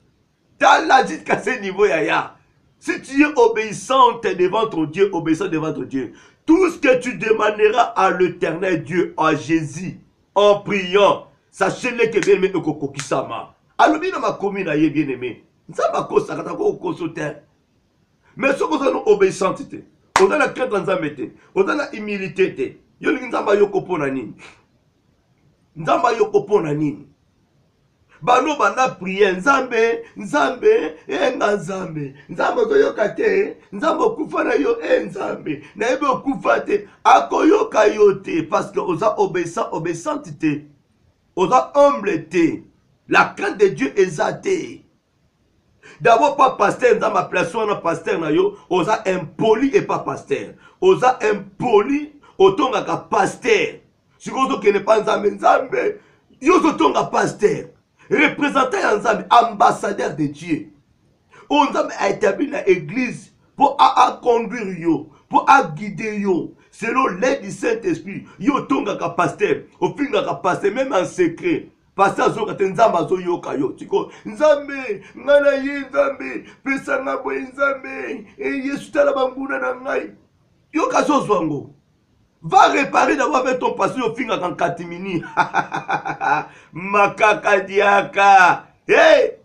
T'as la dit qu'à ce niveau yaya. Si tu es obéissante devant ton Dieu, obéissant devant ton Dieu, tout ce que tu demanderas à l'éternel Dieu, à Jésus, en priant, sachez-le que bien aimé, Okokokisama. Alors, bien ma commune, bien aimé. Ça m'a causé, ça m'a causé. Mais ce que nous obéissante, on a la crainte dans la humilité, on a la humilité. Yo l'ingamba yo koponani. nzambe ayoko pona nini bano banda prier nzambe nzambe enga nzambe nzambe ozoyoka te nzambe okufa na yo nzambe nayebi okufa te akoyoka yo te parce que oza obéissante te oza humble te la crainte de Dieu eza te. D'abord pas pasteur nzambe appellation wana pasteur na yo oza impoli et pas pasteur oza impoli otongaka pasteur sikoyo ozokende pa nzambe nzambe yo ozotonga pasteur représentant ya nzambe ambassadeur de Dieu oyo nzambe a établi na église pour conduire yo pour guider yo selon l'aide du Saint-Esprit yo tongaka pasteur ofingaka pasteur même en secret pasteur azoyoka te nzambe azoyoka yo tiko nzambe ngai na ye nzambe pesa nga boye nzambe yesu tala banguna na ngai yoka zozwa ngo va réparer d'abord avec ton pasteur ofingaka nkatimini makaka diaka hey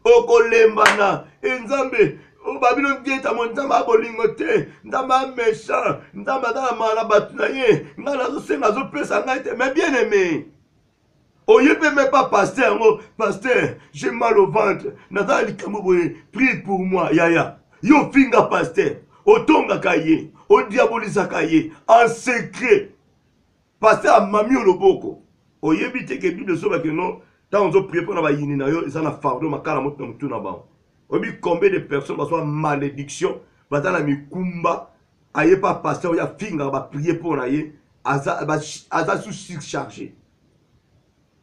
okolembana nzambe babino ndieta mo nzambe abolingo te nzambe améchant nzambe aza na bato na ye ngai nazosenga azopesa ngai te mais bien aimé oyebi même pas pasteur yango pasteur j'ai mal au ventre naza likambo boye prie pour moi yaya yo finga pasteur otongaka ye odiabolisaka ye en secret pasteur amami yo loboko oyebi te ke bible esobake no ntango ozoprie mpo na bayini na yo eza na fardeau makala moto na motu na bango oyebi combien de personnes bazwa malédiction baza na mikumba aye pa pasteur oyo afingaka baprie mpo na ye aza sous surchargé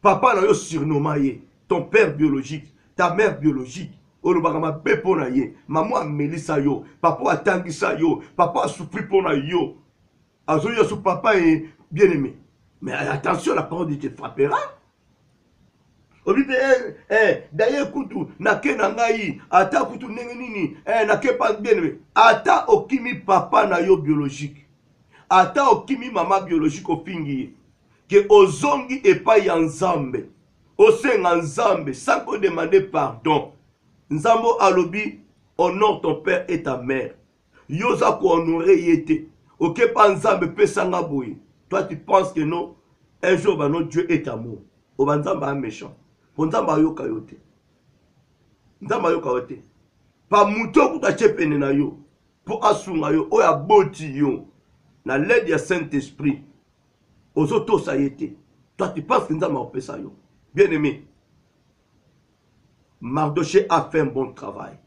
papa na yo surnommé ye ton père biologique ta mère biologique olobaka mabe mpo na ye mamo amelisa yo papa atangisa yo papa asouffri mpo na yo azoya sous papa et bien aimé mais attention la parole de Dieu te frappera obipe d'ailleurs kutu nake na ngai ata kutu ndenge nini nake pas bien aimé ata okimi papa na yo biologique ata okimi mama biologique ofingi que ozongi epai ya nzambe osenga nzambe sans qu'on demander pardon nzambo alobi honore ton père et ta mère yoza ko honorer yete ok pa nzambe pesanga boye toi tu penses que non un jour bah non Dieu est amour o nzamba méchant po nzamba yoka yote nzamba yoka yote pa muto kuta chepene na yo po asunga yo oya boti yo na l'aide ya Saint-Esprit ozoto sa yete toi tu penses que nzamba opesa yo bien aimé Mardoché a fait un bon travail.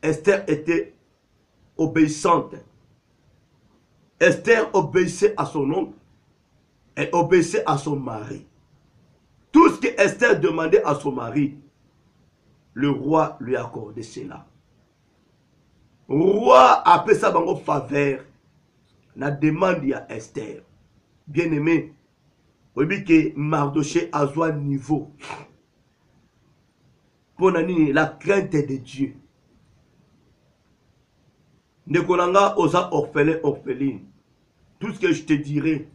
Esther était obéissante. Esther obéissait à son oncle et obéissait à son mari. Tout ce que Esther demandait à son mari, le roi lui accordait cela. Le roi a fait ça en faveur. La demande à Esther. Bien aimé, vous voyez que Mardoché a un niveau. La crainte de Dieu. Nekonanga osa orphelin, orpheline. Tout ce que je te dirai,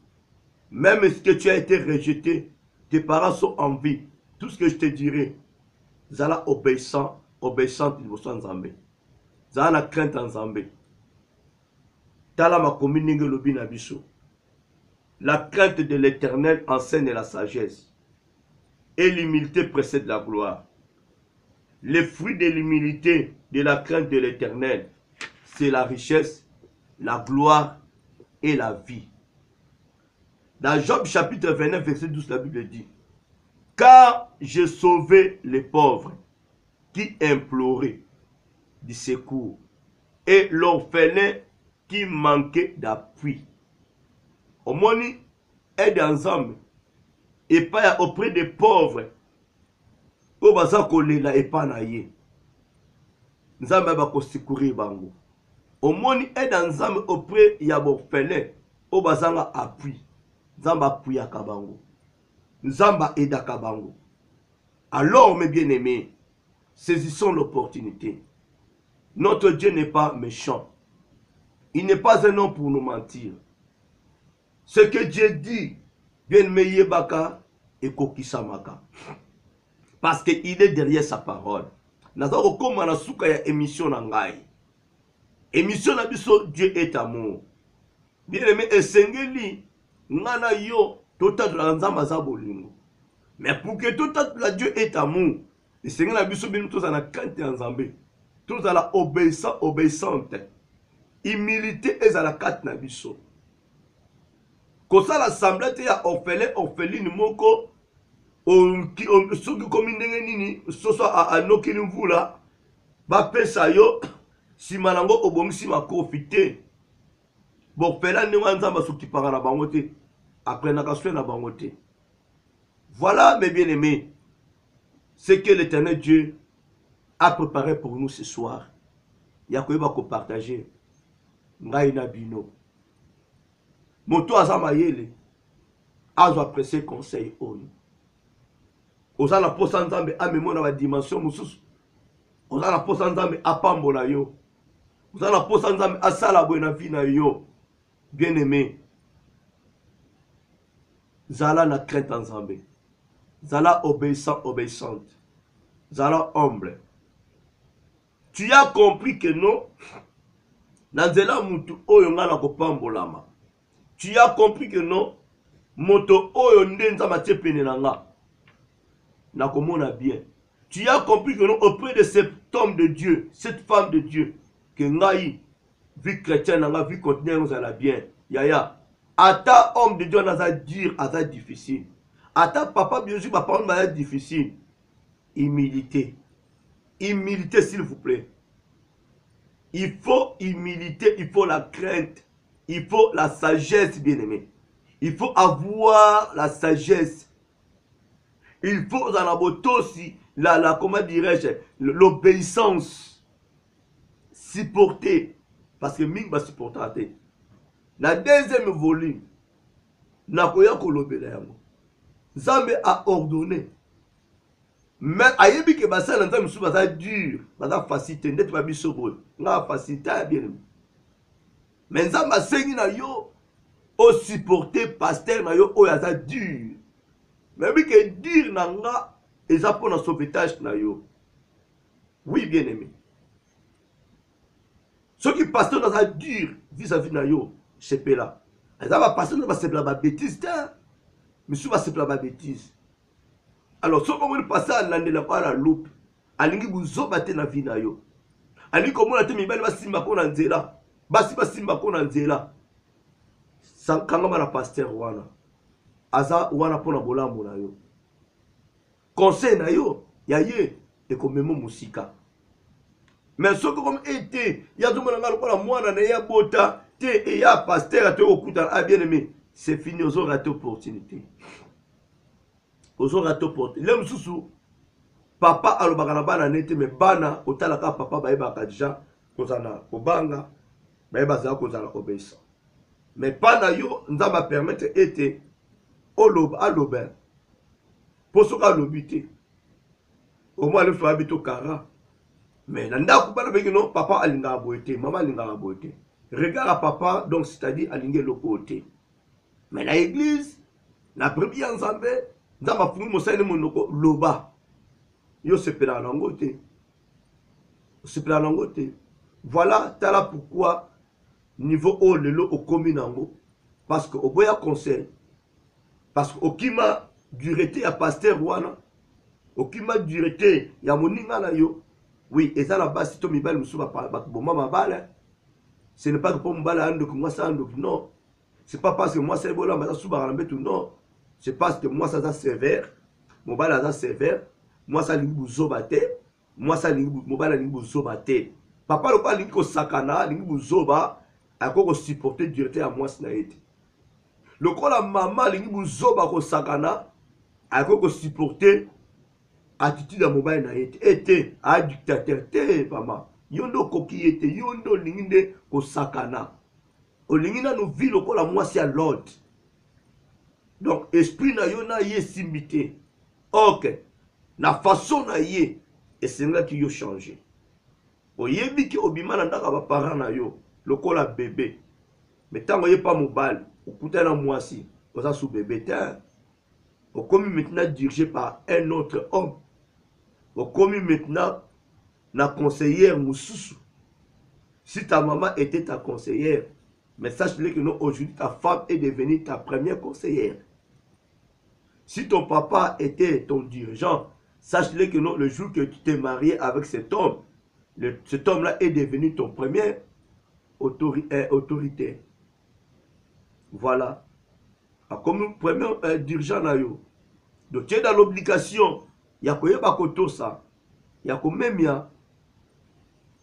même ce que tu as été rejeté, tes parents sont en vie. Tout ce que je te dirai, zala obéissant, obéissante de vos Nzambe. Zala la crainte en Nzambe. Tala ma commune lobina biso. La crainte de l'Éternel enseigne la sagesse. Et l'humilité précède la gloire. Les fruits de l'humilité, de la crainte de l'Éternel, c'est la richesse, la gloire et la vie. Dans Job chapitre 29, verset 12, la Bible dit, « Car j'ai sauvé les pauvres qui imploraient du secours et l'orphelin qui manquait d'appui. » Au moins, aide ensemble et pas auprès des pauvres. O baza kolela epana ye nzambe ba ko secourir bango omoni aide nzambe auprès ya borphelin o bazanga appui nzambe appuya ka bango nzambe aida ka bango. Alors mes bien-aimés, saisissons l'opportunité. Notre Dieu n'est pas méchant, il n'est pas un homme pour nous mentir. Ce que Dieu dit, bien-aimé yebaka et kokisamaka. Parce qu'il est derrière sa parole. Nous avons comme na souka ya émission na ngai. Émission na biso Dieu est amour. Bien aimé esengeli ngana yo Totatula nzambe aza bolingo. Mais pour que totatula Dieu est amour, et c'est la biso bino tous na crainte ya nzambe. Tous à la obéissante. Humilité est à la carte na biso. Kosa l'assemblée te ya orpheline moko soki komi ndenge nini soso anokili mvula bapesa yo nsima nango obongisi makofi te. Borphelin ndenge wana nzambe asokipaka na bango te, aprenaka swe na bango te. Voilà mes bien-aimés ce que l'Éternel Dieu a préparé pour nous ce soir. Yakoyeba ko partager ngai na bino. Moto azama yele azo apprécier conseil oyo. Oza na posa nzambe amemo na ba dimension mususu. Oza na posa nzambe apambola yo. Oza na posa nzambe asala boye na vie na yo. Bien-aimé, zala na crainte en nzambe. Zala obéissante. Zala humble. Tu as compris que non, Nanzela mutu oyo nga na kopambolama. Tu as compris que non, moto oyo ndenza matepene na nga. Na komona bien. Tu as compris que non, auprès de cet homme de Dieu, cette femme de Dieu, que ngai, vie chrétienne, nga vie continue, nous allons bien. Yaya. Ata homme de Dieu, on a dire, à difficile. Ata papa, bien sûr, papa, on a difficile. Humilité. Humilité, s'il vous plaît. Il faut humilité, il faut la crainte, il faut la sagesse, bien-aimé. Il faut avoir la sagesse. Il faut dans la beauté aussi, comment dirais-je, l'obéissance. Supporter. Parce que Ming va supporter. La deuxième volume, Nakoya Kolobela yango. Nzambe a ordonné. Mais ayebi ke basala nzambe musu baza dur, baza facilité ndeti ba biso boye. Nga facilité bien. Mais nzambe asengi na yo o supporter pasteur na yo oyo aza dur. Mais bi ke dur na nga eza pona sauvetage na yo. Oui bien-aimé. Ce qui pasteur aza dur vis-à-vis na yo, c'est là. Eza ba pasteur na ba sepla ba bêtise ta. Musu ba sepla ba bêtise. Alors, si on passe à la loupe, alingi buzoba te na vie na yo. Alingi komona te mibali basimba ko na nzela. Basi basimba ko na nzela. Kangama na pasteur wana. Aza wana pona bolambo na yo. Conseil na yo, ya ye ekomemo musika. Mais ce que comme été, ya tout mona ngalo kola mwana na ya bota te et ya pasteur te okuta a bien aimé. C'est fini, aux autres raté opportunité. Aux autres raté opportunité. L'homme sous papa alobaka na bana nete mais bana otalaka papa baebaka déjà kozana kobanga baeba za kozala obéissant. Mais pana yo nzamba permettre été aloba posoka lobité. Au moins le faut habiter kara. Mais nanda ko bana beki non papa alinga boité, maman alinga boité. Regarde à papa donc c'est-à-dire alinga lokoté. Mais la église la première ensemble dans ma famille mosane monoko loba. Yo se pela langote. Se pela langote. Voilà tala pourquoi niveau haut lelo au communango parce que au boya conseil parce que au kima dureté à pasteur wana au kima dureté ya moninga na yo oui et ça la base to mibal musuba ba boma mabala ce n'est pas que pour mbala ando que moi ça ando non c'est pas parce que moi c'est bola ma suba rambe tout non c'est parce que moi ça ça sévère mon bala ça sévère moi ça lingi buzoba te moi ça lingi mon bala lingi buzoba te papa le pas lingi ko sakana lingi buzoba akoko supporter dureté à moi sina été le ko la maman lingi buzoba ko sakana akoko supporter attitude à mobile na été a dictateur te maman yondo koki était yondo linginde ko sakana o lingina no vie le ko la moi c'est à l'ordre donc esprit na yo na ye simbité OK na façon na ye et c'est là qui yo changer o yebi ki obima na ndaka ba parents na yo le ko la bébé mais tant que pas mobile o kutana moi si o ça sous bébé ta o comme maintenant dirigé par un autre homme o comme maintenant la conseillère mususu. Si ta maman était ta conseillère, mais sache-le que non, aujourd'hui ta femme est devenue ta première conseillère. Si ton papa était ton dirigeant, sache-le que non, le jour que tu t'es marié avec cet homme, cet homme-là est devenu ton premier autorité. Voilà. Comme premier dirigeant, donc tu es dans l'obligation. Il y a quoi ça. Il y a même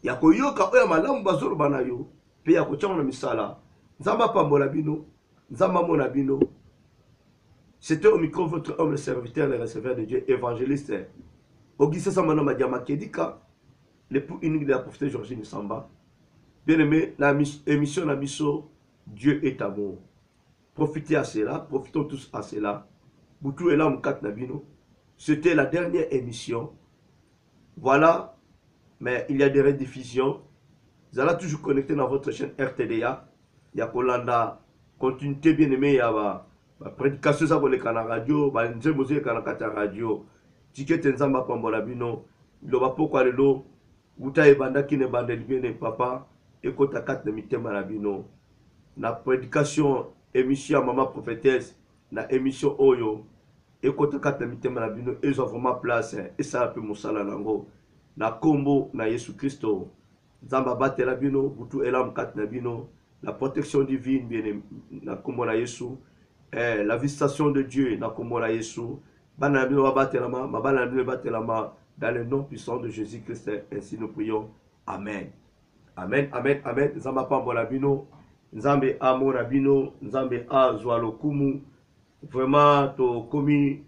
il y a koyoka oya malamu bazoloba na yo pe ya kotianga na misala. Nzamba pambola bino, nzamba mona bino. C'était au micro votre homme, le serviteur, le receveur de Dieu, évangéliste Auguste Samana Madiama Kedika, l'époux unique de la prophétesse Georgine Samba. Bien aimé, la émission Nabiso, Dieu est amour. Profitez à cela, profitons tous à cela. Boutou et là, Moukat Nabino. C'était la dernière émission. Voilà, mais il y a des rediffusions. Vous allez toujours connecter dans votre chaîne RTDA. Il y a Kolanda, continuité bien aimé, il y a la prédication ça pour la radio, la radio. Ticket nzamba pambola bino, lo ba poko lelo, uta ebanda kine bande bien papa, ekota kat na mitema na bino. Na prédication émission maman prophétesse, na émission oyo, ekota kat na mitema na bino, ils ont vraiment place et ça peut mosala nango. Na kombo na Yesu Christo. Nzamba batela bino, butu elam kat na bino, la protection divine bien na kombo na Yesu, la visitation de Dieu na kombo na Yesu, bana bino batelama, ma bana bino batelama dans le nom puissant de Jésus-Christ, ainsi nous prions. Amen. Amen, amen, amen. Nzamba pambola bino, nzambe amona bino, nzambe azwa lokumu. Vraiment to commis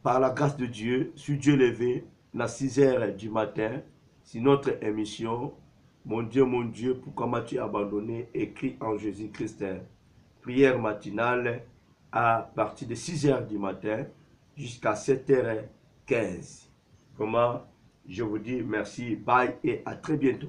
par la grâce de Dieu, sur Dieu levé, à 6 h du matin, c'est notre émission. Mon Dieu, pourquoi m'as-tu abandonné? Écrit en Jésus-Christ. Prière matinale à partir de 6 h du matin jusqu'à 7 h 15. Vraiment, je vous dis merci, bye et à très bientôt.